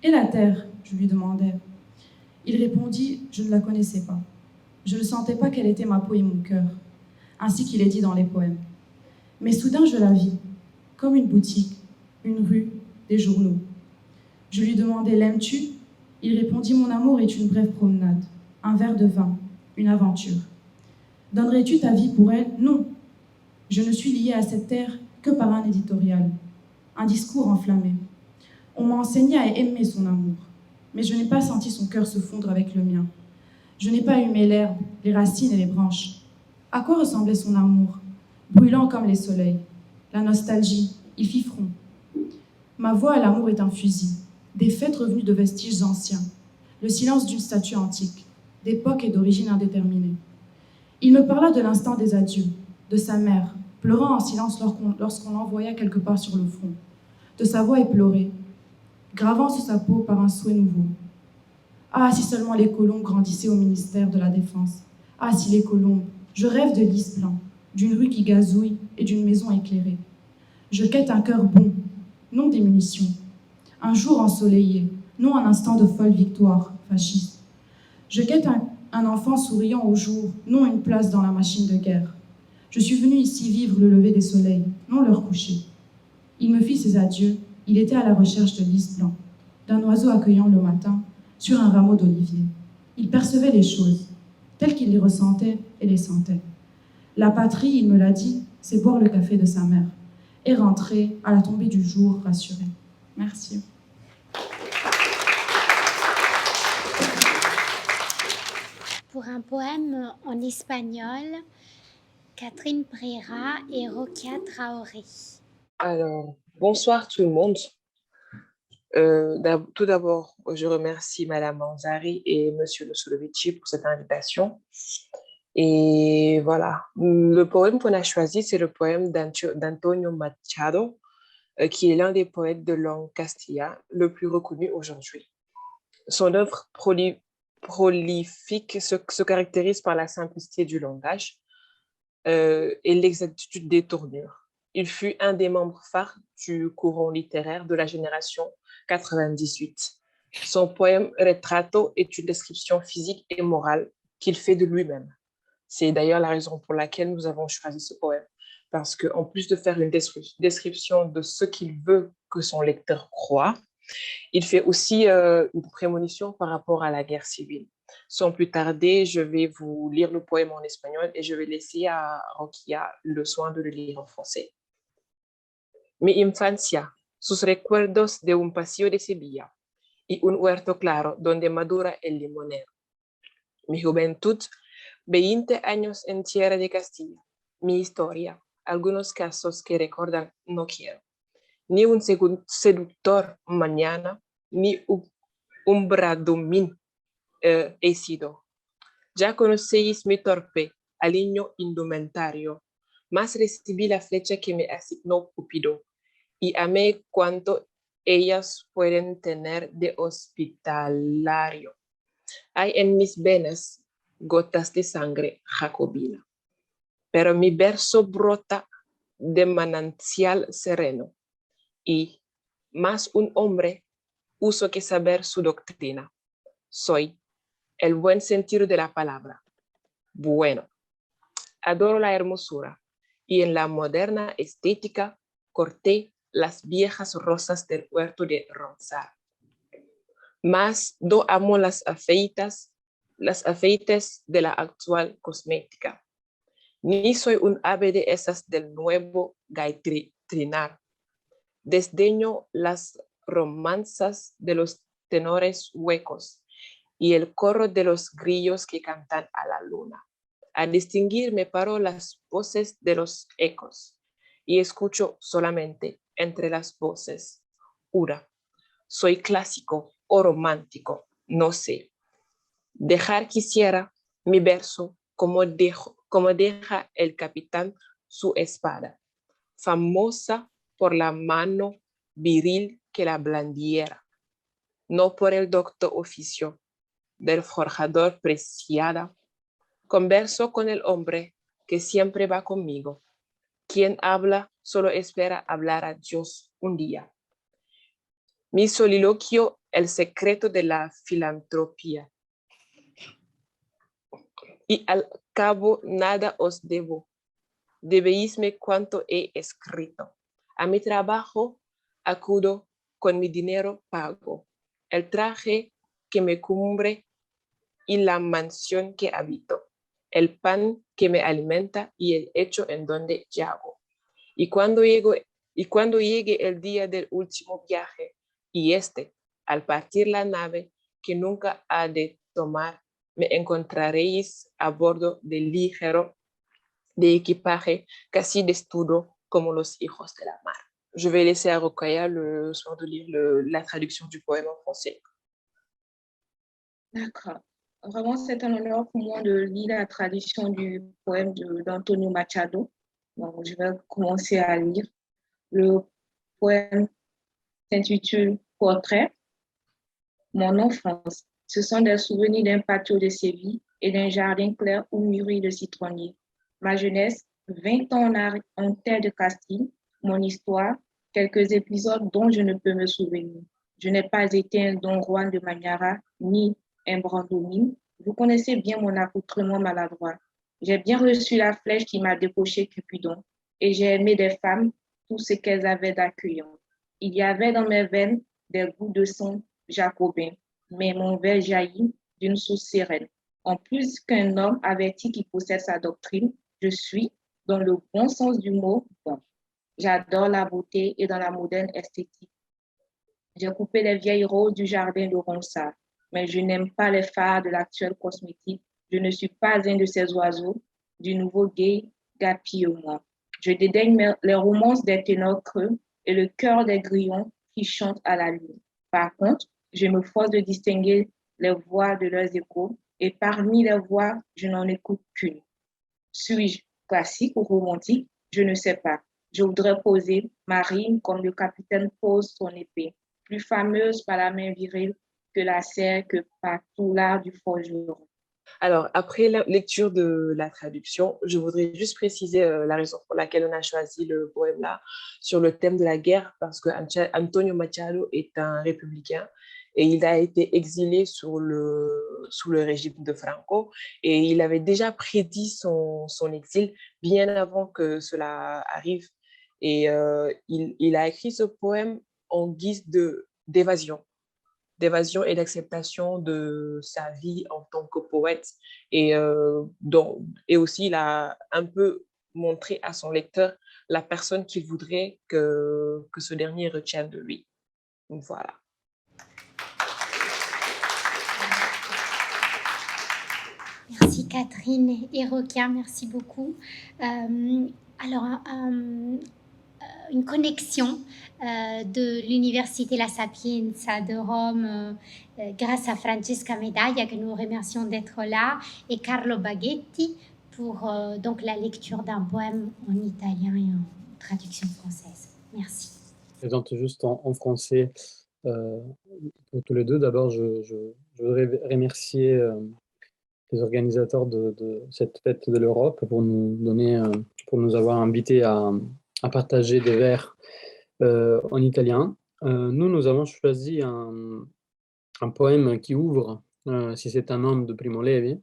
Et la terre, je lui demandais. Il répondit, je ne la connaissais pas. Je ne sentais pas quelle était ma peau et mon cœur, ainsi qu'il est dit dans les poèmes. Mais soudain, je la vis, comme une boutique, une rue, des journaux. Je lui demandais, l'aimes-tu ? Il répondit, mon amour est une brève promenade, un verre de vin, une aventure. Donnerais-tu ta vie pour elle ? Non. Je ne suis liée à cette terre que par un éditorial, un discours enflammé. On m'a enseigné à aimer son amour, mais je n'ai pas senti son cœur se fondre avec le mien. Je n'ai pas humé l'herbe, les racines et les branches. À quoi ressemblait son amour ? Brûlant comme les soleils. La nostalgie, il fit front. Ma voix à l'amour est un fusil, des fêtes revenues de vestiges anciens, le silence d'une statue antique, d'époque et d'origine indéterminée. Il me parla de l'instant des adieux, de sa mère, pleurant en silence lorsqu'on l'envoya quelque part sur le front, de sa voix éplorée, gravant sur sa peau par un souhait nouveau. Ah, si seulement les colombes grandissaient au ministère de la Défense. Ah, si les colombes, je rêve de lys blanc, d'une rue qui gazouille et d'une maison éclairée. Je quête un cœur bon, non des munitions. Un jour ensoleillé, non un instant de folle victoire fasciste. Je quête un enfant souriant au jour, non une place dans la machine de guerre. Je suis venue ici vivre le lever des soleils, non leur coucher. Il me fit ses adieux, il était à la recherche de lys blanc, d'un oiseau accueillant le matin sur un rameau d'olivier. Il percevait les choses, telles qu'il les ressentait et les sentait. La patrie, il me l'a dit, c'est boire le café de sa mère et rentrer à la tombée du jour rassuré. Merci. Pour un poème en espagnol, Catherine Pereira et Rokia Traoré. Alors, bonsoir tout le monde. Tout d'abord, je remercie Madame Manzari et Monsieur Nosolovici pour cette invitation. Et voilà, le poème qu'on a choisi, c'est le poème d'Antonio Machado, qui est l'un des poètes de langue castilla le plus reconnu aujourd'hui. Son œuvre prolifique se caractérise par la simplicité du langage et l'exactitude des tournures. Il fut un des membres phares du courant littéraire de la génération 98. Son poème Retrato est une description physique et morale qu'il fait de lui-même. C'est d'ailleurs la raison pour laquelle nous avons choisi ce poème, parce qu'en plus de faire une description de ce qu'il veut que son lecteur croie, il fait aussi une prémonition par rapport à la guerre civile. Sans plus tarder, je vais vous lire le poème en espagnol et je vais laisser à Rokia le soin de le lire en français. Mi infancia, sus recuerdos de un pasillo de Sevilla y un huerto claro donde madura el limonero. Mi juventud, 20 años en tierra de Castilla. Mi historia, algunos casos que recordar no quiero. Ni un seductor mañana, ni un bradomín he sido. Ya conocéis mi torpe aliño indumentario, mas recibí la flecha que me asignó Cupido, y amé cuanto ellas pueden tener de hospitalario. Hay en mis venas gotas de sangre jacobina, pero mi verso brota de manantial sereno, y más un hombre uso que saber su doctrina. Soy el buen sentido de la palabra. Bueno, adoro la hermosura, y en la moderna estética corté las viejas rosas del huerto de Ronsard. Mas no amo las afeites de la actual cosmética. Ni soy un ave de esas del nuevo gaitrinar. Desdeño las romanzas de los tenores huecos y el coro de los grillos que cantan a la luna. A distinguir me paro las voces de los ecos y escucho solamente entre las voces. Ura, soy clásico o romántico, no sé. Dejar quisiera mi verso como como deja el capitán su espada, famosa por la mano viril que la blandiera, no por el docto oficio del forjador preciada. Converso con el hombre que siempre va conmigo. Quien habla solo espera hablar a Dios un día. Mi soliloquio, el secreto de la filantropía. Y al cabo nada os debo. Debéisme cuanto he escrito. A mi trabajo acudo, con mi dinero pago. El traje que me cubre y la mansión que habito. El pan que me alimenta y el hecho en donde yago. Y cuando llegue el día del último viaje, y al partir la nave que nunca ha de tomar, me encontraréis a bordo del ligero de equipaje casi desnudo como los hijos de la mar. Je vais laisser à Rokhaya le soin de lire la traduction du poème en français. D'accord. Vraiment, c'est un honneur pour moi de lire la traduction du poème d'Antonio Machado. Donc, je vais commencer à lire. Le poème s'intitule Portrait. Mon enfance, ce sont des souvenirs d'un patio de Séville et d'un jardin clair où mûrit le citronnier. Ma jeunesse, 20 ans en terre de Castille, mon histoire, quelques épisodes dont je ne peux me souvenir. Je n'ai pas été un Don Juan de Magnara, ni un Brandomine. Vous connaissez bien mon accoutrement maladroit. J'ai bien reçu la flèche qui m'a décoché Cupidon, et j'ai aimé des femmes tout ce qu'elles avaient d'accueillant. Il y avait dans mes veines des goûts de sang jacobin, mais mon verre jaillit d'une source sereine. En plus qu'un homme averti qui possède sa doctrine, je suis, dans le bon sens du mot, bon. J'adore la beauté et dans la moderne esthétique. J'ai coupé les vieilles roses du jardin de Ronsard, mais je n'aime pas les phares de l'actuelle cosmétique. Je ne suis pas un de ces oiseaux du nouveau gay gapillement. Je dédaigne les romances des ténors creux et le chœur des grillons qui chantent à la lune. Par contre, je me force de distinguer les voix de leurs échos et parmi les voix, je n'en écoute qu'une. Suis-je classique ou romantique? Je ne sais pas. Je voudrais poser ma rime comme le capitaine pose son épée, plus fameuse par la main virile que la serre que par tout l'art du forgeron. Alors, après la lecture de la traduction, je voudrais juste préciser la raison pour laquelle on a choisi le poème-là sur le thème de la guerre, parce que Antonio Machado est un républicain et il a été exilé sous le régime de Franco et il avait déjà prédit son exil bien avant que cela arrive. Et il a écrit ce poème en guise d'évasion et d'acceptation de sa vie en tant que poète. Et aussi, il a un peu montré à son lecteur la personne qu'il voudrait que ce dernier retienne de lui. Voilà. Merci Catherine et Rokhaya, merci beaucoup. Alors, une connexion de l'Université La Sapienza de Rome grâce à Francesca Medaglia, que nous remercions d'être là, et Carlo Baghetti pour donc la lecture d'un poème en italien et en traduction française. Merci. Je présente juste en français pour tous les deux. D'abord, je voudrais remercier les organisateurs de cette fête de l'Europe pour nous avoir invités à partager des vers en italien. Nous avons choisi un poème qui ouvre Si c'est un homme de Primo Levi,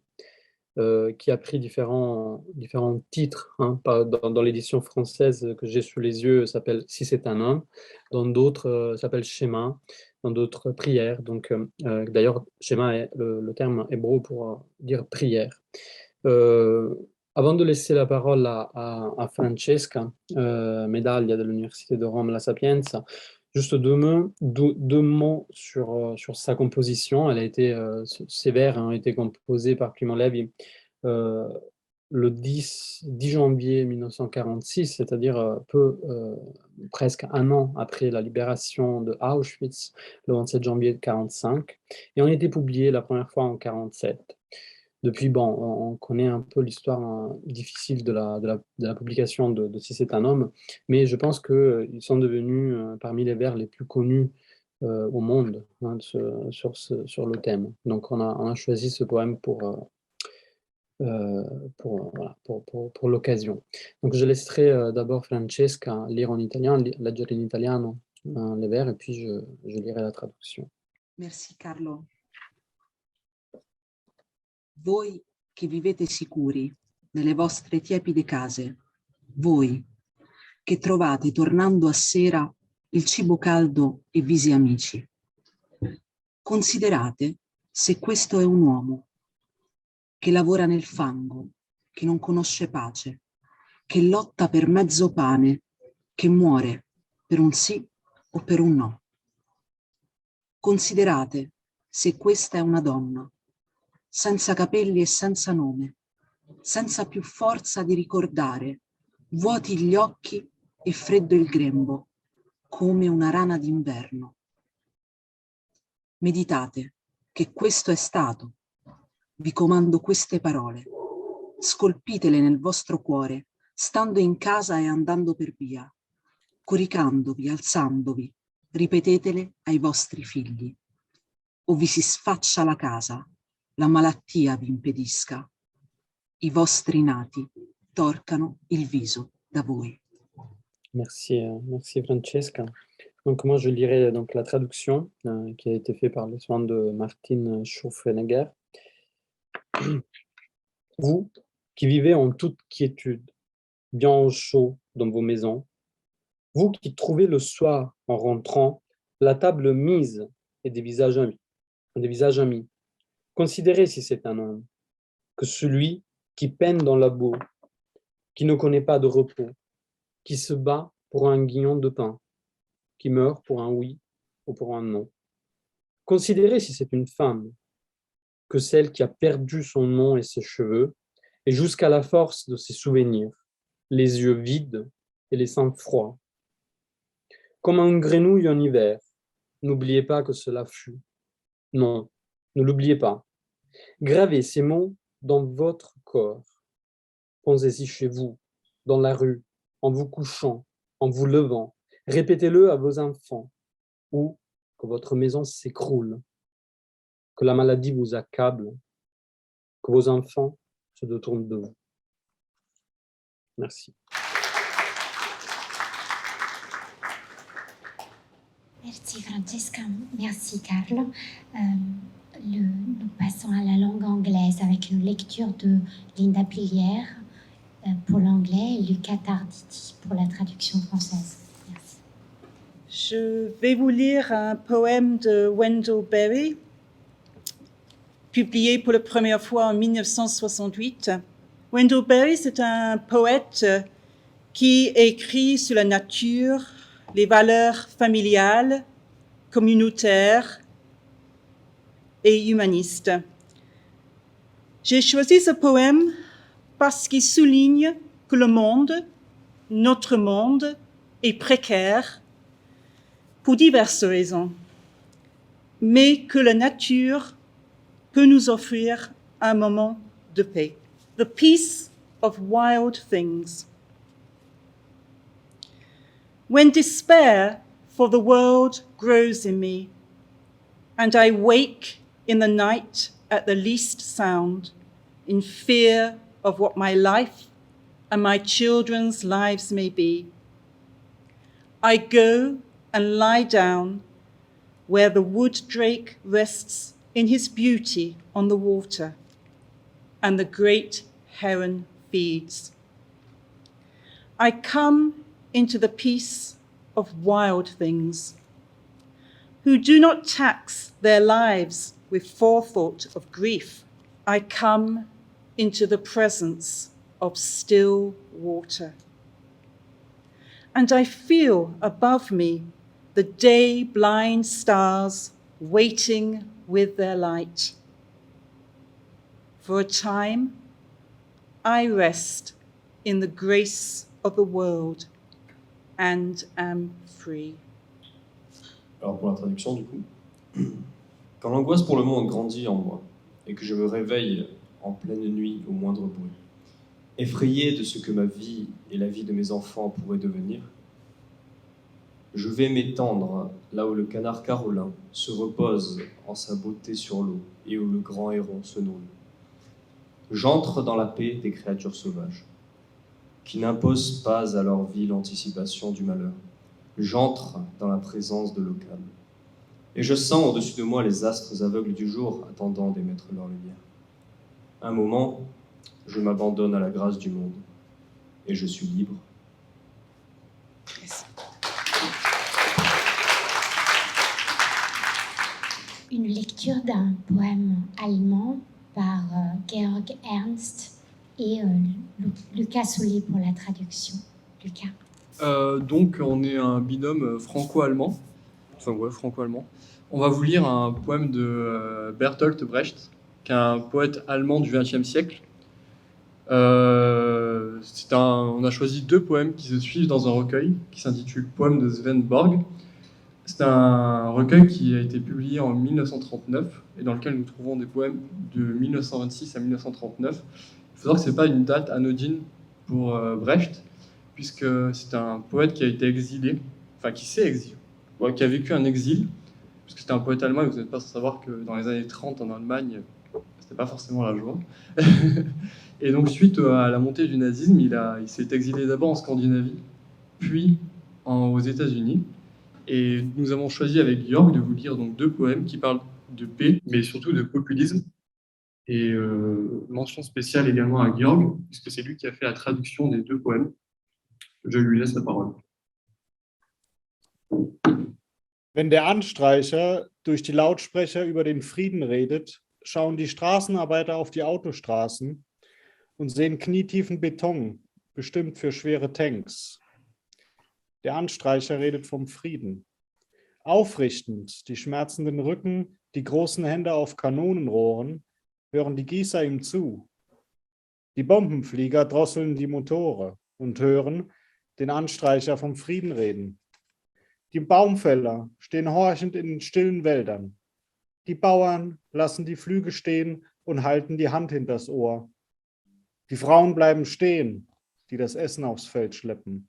qui a pris différents titres. Dans l'édition française que j'ai sous les yeux, s'appelle Si c'est un homme. Dans d'autres, s'appelle Schéma. Dans d'autres, prière. Donc, d'ailleurs, Schéma est le terme hébreu pour dire prière. Avant de laisser la parole à Francesca Medaglia de l'Université de Rome La Sapienza, juste deux mots sur sa composition. Ces vers ont été composés par Primo Levi le 10 janvier 1946, c'est-à-dire presque un an après la libération de Auschwitz, le 27 janvier 1945, et ont été publiés la première fois en 1947. Depuis, bon, on connaît un peu l'histoire difficile de la publication de Si c'est un homme, mais je pense qu'ils sont devenus parmi les vers les plus connus au monde hein, sur le thème. Donc on a choisi ce poème pour l'occasion. Donc je laisserai d'abord Francesca lire en italien, leggere in italiano les vers, et puis je lirai la traduction. Merci Carlo. Voi che vivete sicuri nelle vostre tiepide case, voi che trovate tornando a sera il cibo caldo e visi amici, considerate se questo è un uomo che lavora nel fango, che non conosce pace, che lotta per mezzo pane, che muore per un sì o per un no. Considerate se questa è una donna, senza capelli e senza nome, senza più forza di ricordare, vuoti gli occhi e freddo il grembo, come una rana d'inverno. Meditate che questo è stato. Vi comando queste parole. Scolpitele nel vostro cuore, stando in casa e andando per via. Coricandovi, alzandovi, ripetetele ai vostri figli. O vi si sfaccia la casa, la malattia vi impedisca. I vostri nati torcano il viso da voi. Merci, merci Francesca. Donc moi je lirai donc la traduction qui a été faite par les soins de Martine Schufenegger. Vous qui vivez en toute quiétude, bien au chaud dans vos maisons, vous qui trouvez le soir en rentrant la table mise et des visages amis, considérez si c'est un homme, que celui qui peine dans la boue, qui ne connaît pas de repos, qui se bat pour un guignon de pain, qui meurt pour un oui ou pour un non. Considérez si c'est une femme, que celle qui a perdu son nom et ses cheveux, et jusqu'à la force de ses souvenirs, les yeux vides et les seins froids. Comme un grenouille en hiver, n'oubliez pas que cela fut. Non, ne l'oubliez pas. Gravez ces mots dans votre corps. Pensez-y chez vous, dans la rue, en vous couchant, en vous levant. Répétez-le à vos enfants, ou que votre maison s'écroule, que la maladie vous accable, que vos enfants se détournent de vous. Merci. Merci Francesca, merci Carlo. Nous passons à la langue anglaise avec une lecture de Linda Pillière pour l'anglais et Luca Tarditi pour la traduction française. Merci. Je vais vous lire un poème de Wendell Berry, publié pour la première fois en 1968. Wendell Berry, c'est un poète qui écrit sur la nature, les valeurs familiales, communautaires et humanistes. J'ai choisi ce poème parce qu'il souligne que le monde, notre monde, est précaire pour diverses raisons, mais que la nature peut nous offrir un moment de paix. The peace of wild things. When despair for the world grows in me, and I wake in the night at the least sound, in fear of what my life and my children's lives may be, I go and lie down where the wood drake rests in his beauty on the water, and the great heron feeds. I come into the peace of wild things, who do not tax their lives with forethought of grief. I come into the presence of still water. And I feel above me the day-blind stars waiting with their light. For a time, I rest in the grace of the world and am free. Alors pour la traduction du coup, quand l'angoisse pour le monde grandit en moi et que je me réveille en pleine nuit au moindre bruit. Effrayé de ce que ma vie et la vie de mes enfants pourraient devenir, je vais m'étendre là où le canard carolin se repose en sa beauté sur l'eau et où le grand héron se nourrit. J'entre dans la paix des créatures sauvages, qui n'imposent pas à leur vie l'anticipation du malheur. J'entre dans la présence de l'eau calme. Et je sens au-dessus de moi les astres aveugles du jour attendant d'émettre leur lumière. Un moment, je m'abandonne à la grâce du monde et je suis libre. Une lecture d'un poème allemand par Georg Ernst et Lucas Soulier pour la traduction. Lucas. Donc, on est un binôme franco-allemand. Enfin, ouais, franco-allemand. On va vous lire un poème de Bertolt Brecht, qui est un poète allemand du XXe siècle. On a choisi 2 poèmes qui se suivent dans un recueil qui s'intitule Poèmes de Swedenborg. C'est un recueil qui a été publié en 1939 et dans lequel nous trouvons des poèmes de 1926 à 1939. Il faut savoir que ce n'est pas une date anodine pour Brecht, puisque c'est un poète qui a été exilé, enfin qui s'est exilé, qui a vécu un exil, puisque c'était un poète allemand et vous n'êtes pas sans savoir que dans les années 30 en Allemagne, c'était pas forcément la joie. Et donc suite à la montée du nazisme, il s'est exilé d'abord en Scandinavie, puis aux États-Unis. Et nous avons choisi avec Georg de vous lire donc 2 poèmes qui parlent de paix, mais surtout de populisme. Et mention spéciale également à Georg, puisque c'est lui qui a fait la traduction des 2 poèmes. Je lui laisse la parole. Wenn der Anstreicher durch die Lautsprecher über den Frieden redet, schauen die Straßenarbeiter auf die Autostraßen und sehen knietiefen Beton, bestimmt für schwere Tanks. Der Anstreicher redet vom Frieden. Aufrichtend die schmerzenden Rücken, die großen Hände auf Kanonenrohren, hören die Gießer ihm zu. Die Bombenflieger drosseln die Motore und hören den Anstreicher vom Frieden reden. Die Baumfäller stehen horchend in den stillen Wäldern. Die Bauern lassen die Flüge stehen und halten die Hand hinters Ohr. Die Frauen bleiben stehen, die das Essen aufs Feld schleppen.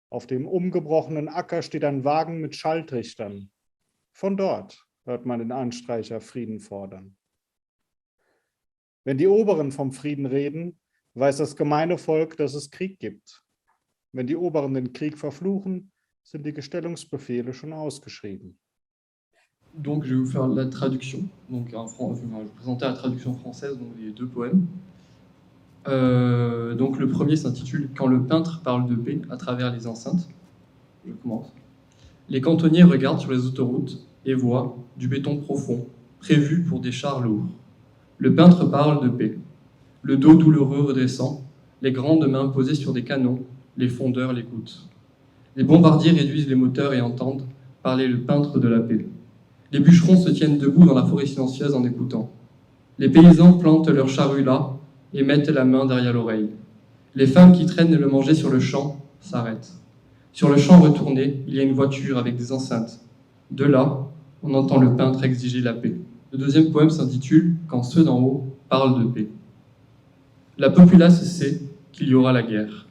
Auf dem umgebrochenen Acker steht ein Wagen mit Schalltrichtern. Von dort hört man den Anstreicher Frieden fordern. Wenn die Oberen vom Frieden reden, weiß das gemeine Volk, dass es Krieg gibt. Wenn die Oberen den Krieg verfluchen, sind die Gestellungsbefehle schon ausgeschrieben. Donc je vais vous faire la traduction. Donc je vais présenter la traduction française donc des 2 poèmes. Donc le premier s'intitule « Quand le peintre parle de paix à travers les enceintes ». Je commence. Les cantonniers regardent sur les autoroutes et voient du béton profond, prévu pour des chars lourds. Le peintre parle de paix. Le dos douloureux redressant, les grandes mains posées sur des canons, les fondeurs l'écoutent. Les bombardiers réduisent les moteurs et entendent parler le peintre de la paix. Les bûcherons se tiennent debout dans la forêt silencieuse en écoutant. Les paysans plantent leurs charrues là et mettent la main derrière l'oreille. Les femmes qui traînent le manger sur le champ s'arrêtent. Sur le champ retourné, il y a une voiture avec des enceintes. De là, on entend le peintre exiger la paix. Le deuxième poème s'intitule « Quand ceux d'en haut parlent de paix ». La populace sait qu'il y aura la guerre.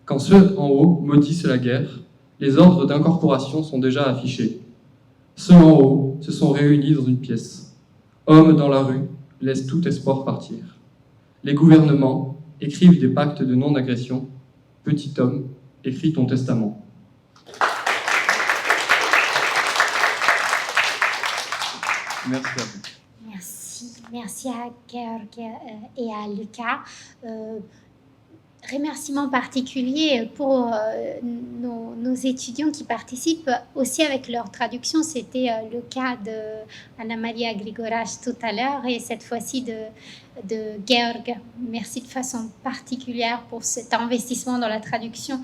Quand ceux en haut maudissent la guerre, les ordres d'incorporation sont déjà affichés. Ceux en haut se sont réunis dans une pièce. Hommes dans la rue laissent tout espoir partir. Les gouvernements écrivent des pactes de non-agression. Petit homme, écris ton testament. Merci à vous. Merci à Georg et à Lucas. Remerciements particuliers pour nos étudiants qui participent aussi avec leur traduction. C'était le cas de Anna Maria Grigoras tout à l'heure et cette fois-ci de Georg. Merci de façon particulière pour cet investissement dans la traduction.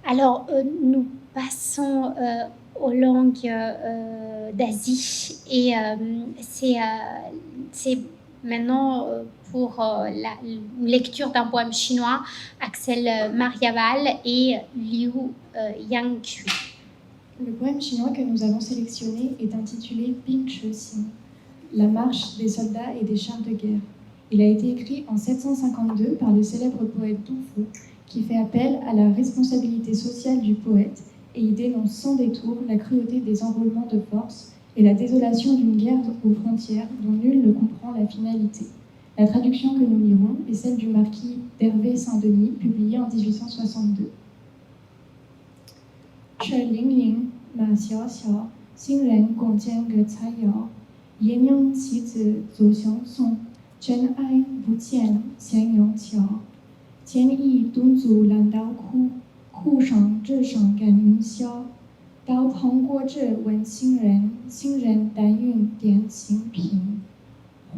Alors, nous passons aux langues d'Asie et c'est maintenant pour la lecture d'un poème chinois, Axel Mariaval et Liu Yangqu. Le poème chinois que nous avons sélectionné est intitulé Ping Che Xin, la marche des soldats et des chars de guerre. Il a été écrit en 752 par le célèbre poète Du Fu, qui fait appel à la responsabilité sociale du poète et y dénonce sans détour la cruauté des enrôlements de force et la désolation d'une guerre aux frontières dont nul ne comprend la finalité. La traduction que nous lirons est celle du marquis d'Hervé Saint-Denis, publiée en 1862. 却零零马小小，新人共建个菜肴，炎阳妻子左相送，真爱不见先用桥。建议敦促蓝刀哭，哭上纸上干云霄。刀旁过着问新人，新人但云点清平。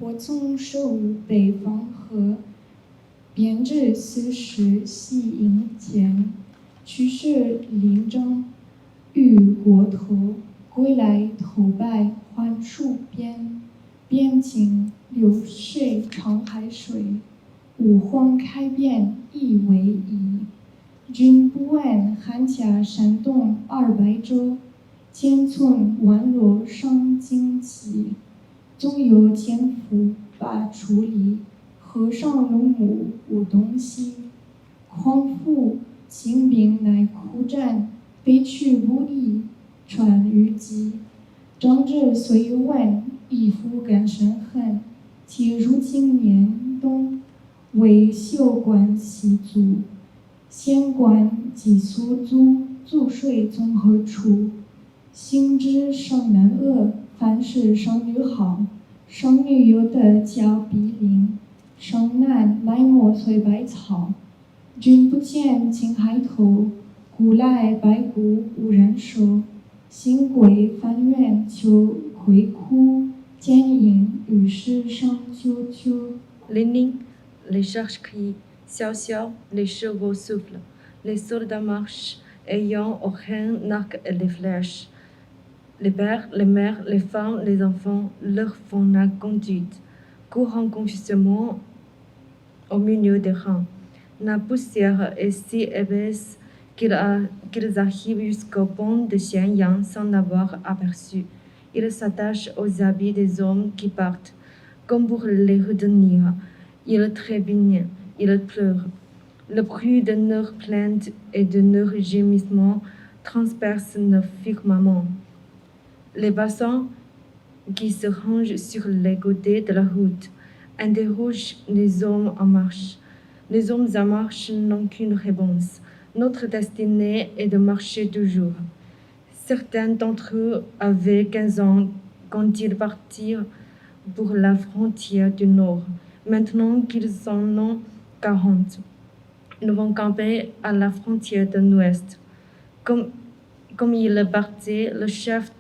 火从手舞北方河，编织丝时系银钱。去世临征遇国头，归来头拜还戍边。边境流水长海水，五荒开遍亦为宜。君不问汉家山东200州，千村万落伤荆棘。总有奸夫把处理，和尚龙母无东西。匡扶秦兵乃苦战，悲去不义传于己。长者虽有问，义父更深恨。且如今年冬，为休官其卒。县官即所租，租税从何处？行之生男恶，凡事生女好。生女有德教毗邻，生男埋没随百草。君不见青海头，古来白骨无人收。新贵翻院求葵窟，奸淫与世上啾啾。Les nins, les cherches crient, xiao xiao, les chevaux soufflent, les soldats marchent, ayant au rein l'arc et les flèches. Les pères, les mères, les femmes, les enfants leur font la conduite, courant confusément au milieu des rangs. La poussière est si épaisse qu'ils arrivent jusqu'au pont de Xianyang sans l'avoir aperçu. Ils s'attachent aux habits des hommes qui partent, comme pour les retenir. Ils trépignent, ils pleurent. Le bruit de leurs plaintes et de leurs gémissements transperce le firmament. Les passants qui se rangent sur les côtés de la route interrogent les hommes en marche. Les hommes en marche n'ont qu'une réponse. Notre destinée est de marcher toujours. Certains d'entre eux avaient 15 ans quand ils partirent pour la frontière du Nord. Maintenant qu'ils en ont 40, ils vont camper à la frontière de l'Ouest. Comme ils partaient, le chef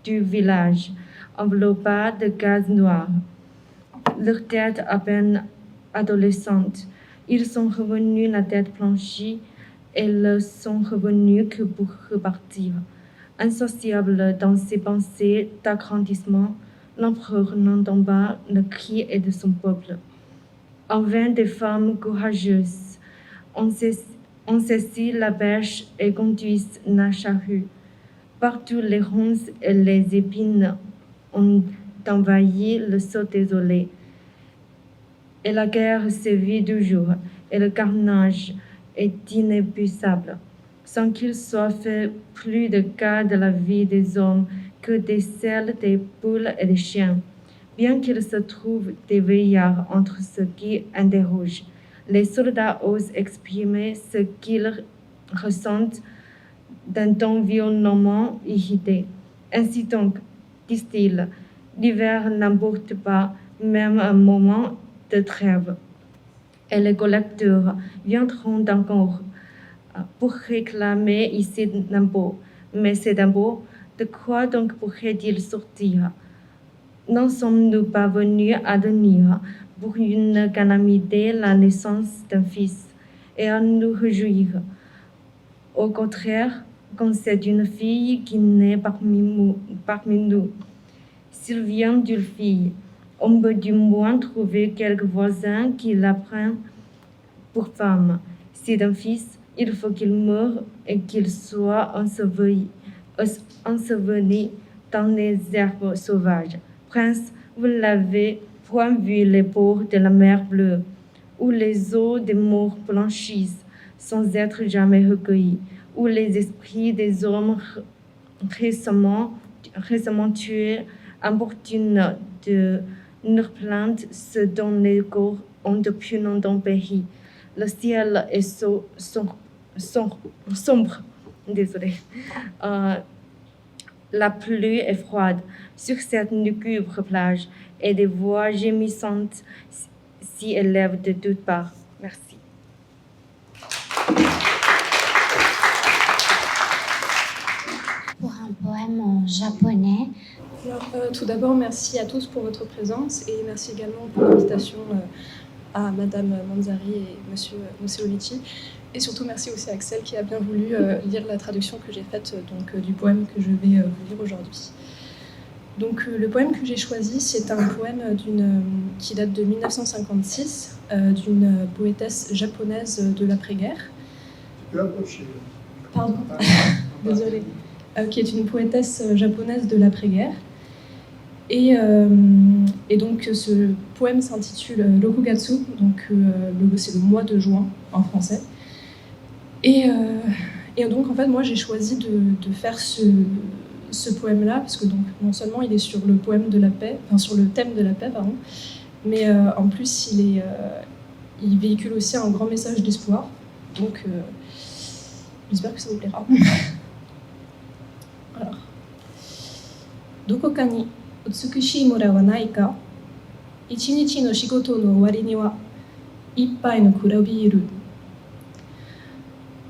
du village enveloppa de gaz noir. Leur tête à peine adolescente. Ils sont revenus la tête blanchie et ne sont revenus que pour repartir. Insociable dans ses pensées d'agrandissement, l'empereur n'entend pas le cri de son peuple. En vain des femmes courageuses ont saisi la bêche et conduisent la charrue. Partout les ronces et les épines ont envahi le sol désolé. Et la guerre sévit toujours, et le carnage est inépuisable, sans qu'il soit fait plus de cas de la vie des hommes que de celle des poules et des chiens. Bien qu'il se trouve des veillards entre ceux qui interrogent, les soldats osent exprimer ce qu'ils ressentent d'un ton violemment irrité. Ainsi donc, disent-ils, l'hiver n'apporte pas même un moment de trêve. Et les collecteurs viendront encore pour réclamer ici l'impôt. Mais cet impôt, de quoi donc pourrait-il sortir? N'en sommes-nous pas venus à tenir pour une calamité la naissance d'un fils et à nous réjouir? Au contraire, quand c'est une fille qui naît parmi nous, s'il vient d'une fille, on peut du moins trouver quelques voisins qui la prennent pour femme. Si d'un fils, il faut qu'il meure et qu'il soit enseveli dans les herbes sauvages. Prince, vous l'avez point vu les bords de la mer Bleue, où les eaux des morts blanchissent sans être jamais recueillis, où les esprits des hommes récemment tués importunent de leur plainte, ceux dont les corps ont depuis longtemps péri. Le ciel est sombre. Désolée. La pluie est froide sur cette lugubre plage et des voix gémissantes s'y élèvent de toutes parts. Merci. Pour un poème en japonais. Alors, tout d'abord, merci à tous pour votre présence et merci également pour l'invitation à Madame Manzari et Monsieur Olici. Et surtout, merci aussi à Axel qui a bien voulu lire la traduction que j'ai faite du poème que je vais vous lire aujourd'hui. Donc, le poème que j'ai choisi, c'est un poème qui date de 1956 d'une poétesse japonaise de l'après-guerre. Pardon, désolée. Qui est une poétesse japonaise de l'après-guerre. Et donc, ce poème s'intitule Rokugatsu, donc c'est le mois de juin en français. Et donc, en fait, moi, j'ai choisi de faire ce poème-là, parce que donc, non seulement il est sur le poème de la paix, enfin sur le thème de la paix, pardon, mais en plus, il véhicule aussi un grand message d'espoir. Donc, j'espère que ça vous plaira. Alors. Doko ni utsukushii mura wa nai ka? Ichinichi no shigoto no owari ni wa ippai no kura biiru.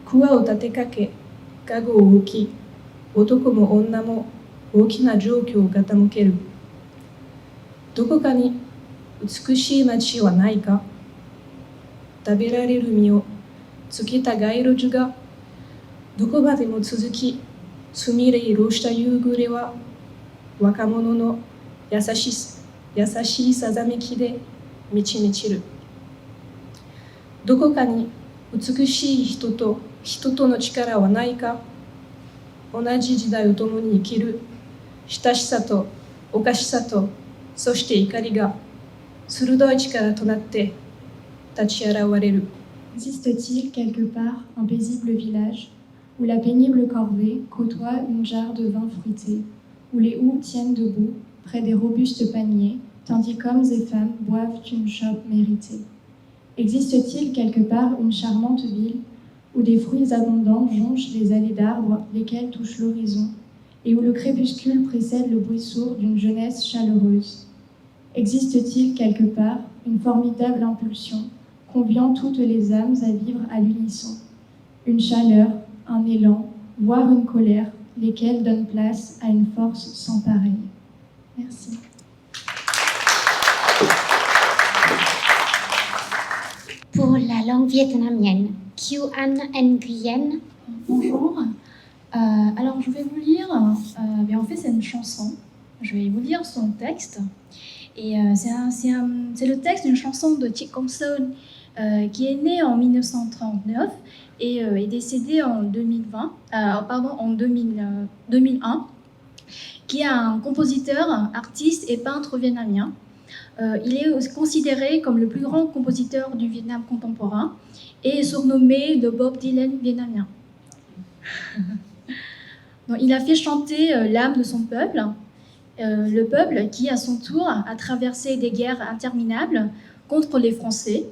Kuwa o tatekake, kago o oki, otoko mo onna mo ooki na joukyo o gatamukeru. Dokoka ni utsukushii machi wa nai ka? Taberareru mi o tsuketa gairoju ga doko ma de mo tsuzuki, sumire iro shita yugure wa wakamono no yasashii sazameki de michi michiru. Dokoka ni utsukushii hito to no chikara wa nai ka? Onaji jidai o tomo ni ikiru shitashisa to okashisa to soshite ikari ga surudoi chikara to natte tachi arawareru. Existe-t-il quelque part un paisible village où la pénible corvée côtoie une jarre de vin fruité, où les houes tiennent debout près des robustes paniers, tandis qu'hommes et femmes boivent une chope méritée? Existe-t-il quelque part une charmante ville où des fruits abondants jonchent les allées d'arbres, lesquels touchent l'horizon, et où le crépuscule précède le bruit sourd d'une jeunesse chaleureuse? Existe-t-il quelque part une formidable impulsion conviant toutes les âmes à vivre à l'unisson? Une chaleur, un élan, voire une colère, lesquels donnent place à une force sans pareille. Merci. Pour la langue vietnamienne, Kieu An Nguyen. Bonjour. Alors, je vais vous lire, en fait, c'est une chanson. Je vais vous lire son texte. Et c'est le texte d'une chanson de Chick Kong Son, qui est né en 1939 et est décédé en 2001, qui est un compositeur, artiste et peintre vietnamien. Il est considéré comme le plus grand compositeur du Vietnam contemporain et est surnommé le Bob Dylan vietnamien. Donc, il a fait chanter l'âme de son peuple, le peuple qui, à son tour, a traversé des guerres interminables contre les Français,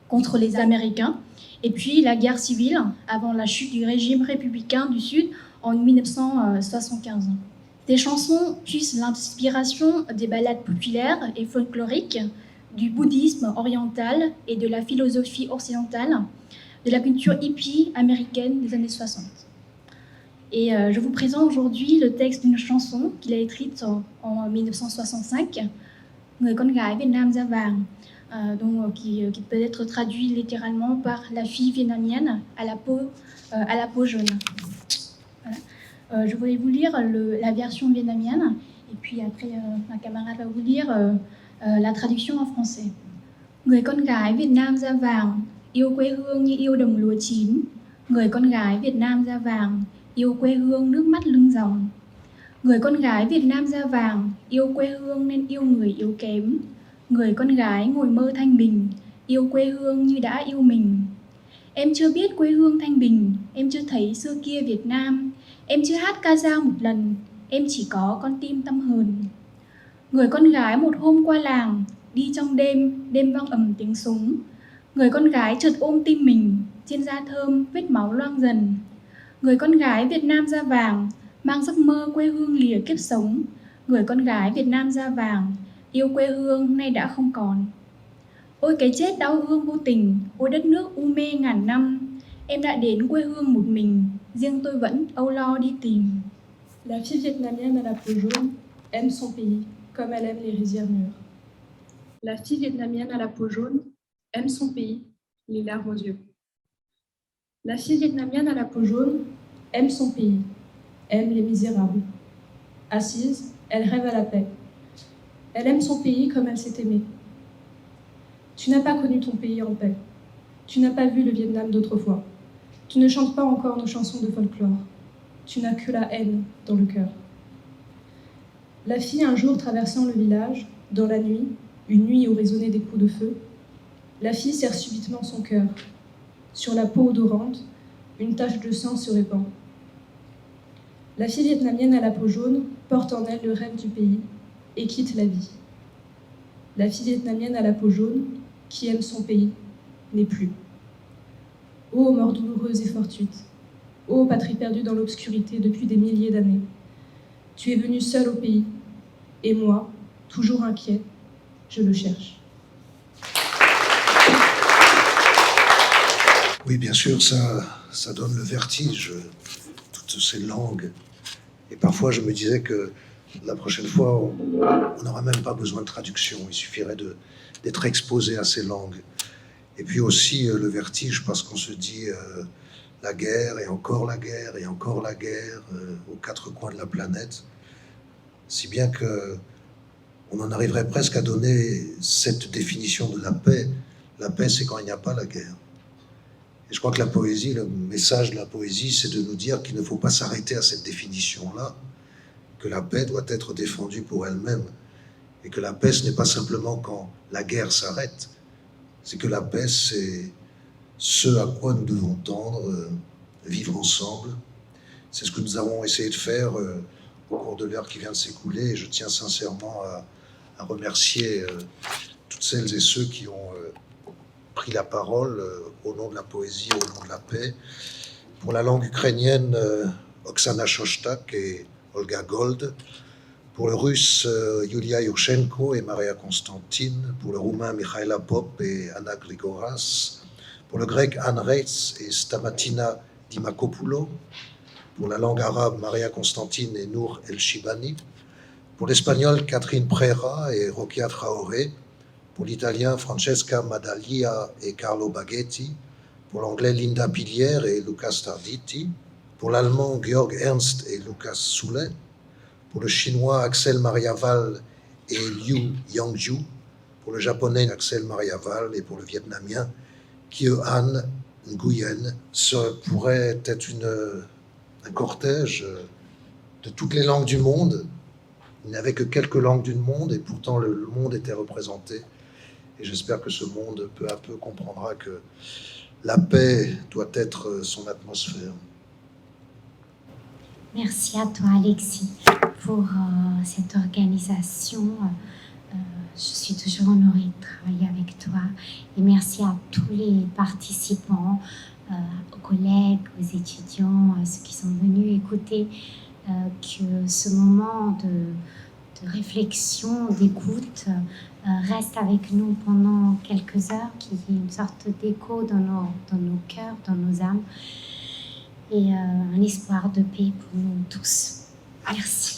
contre les Américains, et puis la guerre civile avant la chute du régime républicain du Sud en 1975. Des chansons puisent l'inspiration des ballades populaires et folkloriques, du bouddhisme oriental et de la philosophie occidentale, de la culture hippie américaine des années 60. Et je vous présente aujourd'hui le texte d'une chanson qu'il a écrite en 1965, Người con gái Việt Nam da vàng, qui peut être traduit littéralement par la fille vietnamienne à la peau jaune. Voilà. Je voulais vous lire la version vietnamienne et puis après ma camarade va vous lire la traduction en français. Người con gái Việt Nam da vàng, yêu quê hương như yêu đồng lúa chín. Người con gái Việt Nam da vàng, yêu quê hương nước mắt lưng ròng. Người con gái Việt Nam da vàng, yêu quê hương nên yêu người yếu kém. người con gái ngồi mơ thanh bình, yêu quê hương như đã yêu mình. Em chưa biết quê hương thanh bình, em chưa thấy xưa kia Việt Nam, em chưa hát ca dao một lần, em chỉ có con tim tâm hờn. Người con gái một hôm qua làng, đi trong đêm, đêm vang ầm tiếng súng. Người con gái chợt ôm tim mình, trên da thơm vết máu loang dần. Người con gái Việt Nam da vàng, mang giấc mơ quê hương lìa kiếp sống. Người con gái Việt Nam da vàng, yêu quê hương nay đã không còn. Ôi cái chết đau thương vô tình, ôi đất nước u mê ngàn năm. Em đã đến quê hương một mình, riêng tôi vẫn âu lo đi tìm. La fille vietnamienne à la peau jaune aime son pays comme elle aime les rizières mûres. La fille vietnamienne à la peau jaune aime son pays, les larmes aux yeux. La fille vietnamienne à la peau jaune aime son pays, aime les misérables. Assise, elle rêve à la paix. Elle aime son pays comme elle s'est aimée. Tu n'as pas connu ton pays en paix. Tu n'as pas vu le Vietnam d'autrefois. Tu ne chantes pas encore nos chansons de folklore. Tu n'as que la haine dans le cœur. La fille, un jour traversant le village, dans la nuit, une nuit où résonnaient des coups de feu, la fille serre subitement son cœur. Sur la peau odorante, une tache de sang se répand. La fille vietnamienne à la peau jaune porte en elle le rêve du pays et quitte la vie. La fille vietnamienne à la peau jaune, qui aime son pays, n'est plus. Ô mort douloureuse et fortuite, ô patrie perdue dans l'obscurité depuis des milliers d'années, tu es venue seule au pays, et moi, toujours inquiet, je le cherche. Oui, bien sûr, ça donne le vertige, toutes ces langues. Et parfois, je me disais que la prochaine fois, on n'aura même pas besoin de traduction. Il suffirait d'être exposé à ces langues. Et puis aussi le vertige, parce qu'on se dit la guerre, et encore la guerre, et encore la guerre, aux quatre coins de la planète. Si bien que on en arriverait presque à donner cette définition de la paix. La paix, c'est quand il n'y a pas la guerre. Et je crois que la poésie, le message de la poésie, c'est de nous dire qu'il ne faut pas s'arrêter à cette définition-là, que la paix doit être défendue pour elle-même, et que la paix, ce n'est pas simplement quand la guerre s'arrête, c'est que la paix, c'est ce à quoi nous devons tendre, vivre ensemble. C'est ce que nous avons essayé de faire au cours de l'heure qui vient de s'écouler, et je tiens sincèrement à remercier toutes celles et ceux qui ont pris la parole au nom de la poésie, au nom de la paix. Pour la langue ukrainienne, Oksana Shostak et Olga Gold. Pour le russe, Yulia Yurchenko et Maria Constantine. Pour le roumain, Mikhaila Pop et Anna Grigoras. Pour le grec, Anne Reitz et Stamatina Dimakopoulo. Pour la langue arabe, Maria Constantine et Nour El-Shibani. Pour l'espagnol, Catherine Prera et Rokia Traoré. Pour l'italien, Francesca Madalia et Carlo Baghetti. Pour l'anglais, Linda Pilière et Lucas Tarditi. Pour l'allemand, Georg Ernst et Lucas Soulet. Pour le chinois, Axel Mariaval et Liu Yangju. Pour le japonais, Axel Mariaval. Et pour le vietnamien, Kieu Han Nguyen. Ce pourrait être un cortège de toutes les langues du monde. Il n'y avait que quelques langues du monde et pourtant le monde était représenté. Et j'espère que ce monde, peu à peu, comprendra que la paix doit être son atmosphère. Merci à toi, Alexis, pour cette organisation. Je suis toujours honorée de travailler avec toi. Et merci à tous les participants, aux collègues, aux étudiants, ceux qui sont venus écouter, que ce moment de réflexion, d'écoute, reste avec nous pendant quelques heures, qui est une sorte d'écho dans nos cœurs, dans nos âmes, et un espoir de paix pour nous tous. Merci.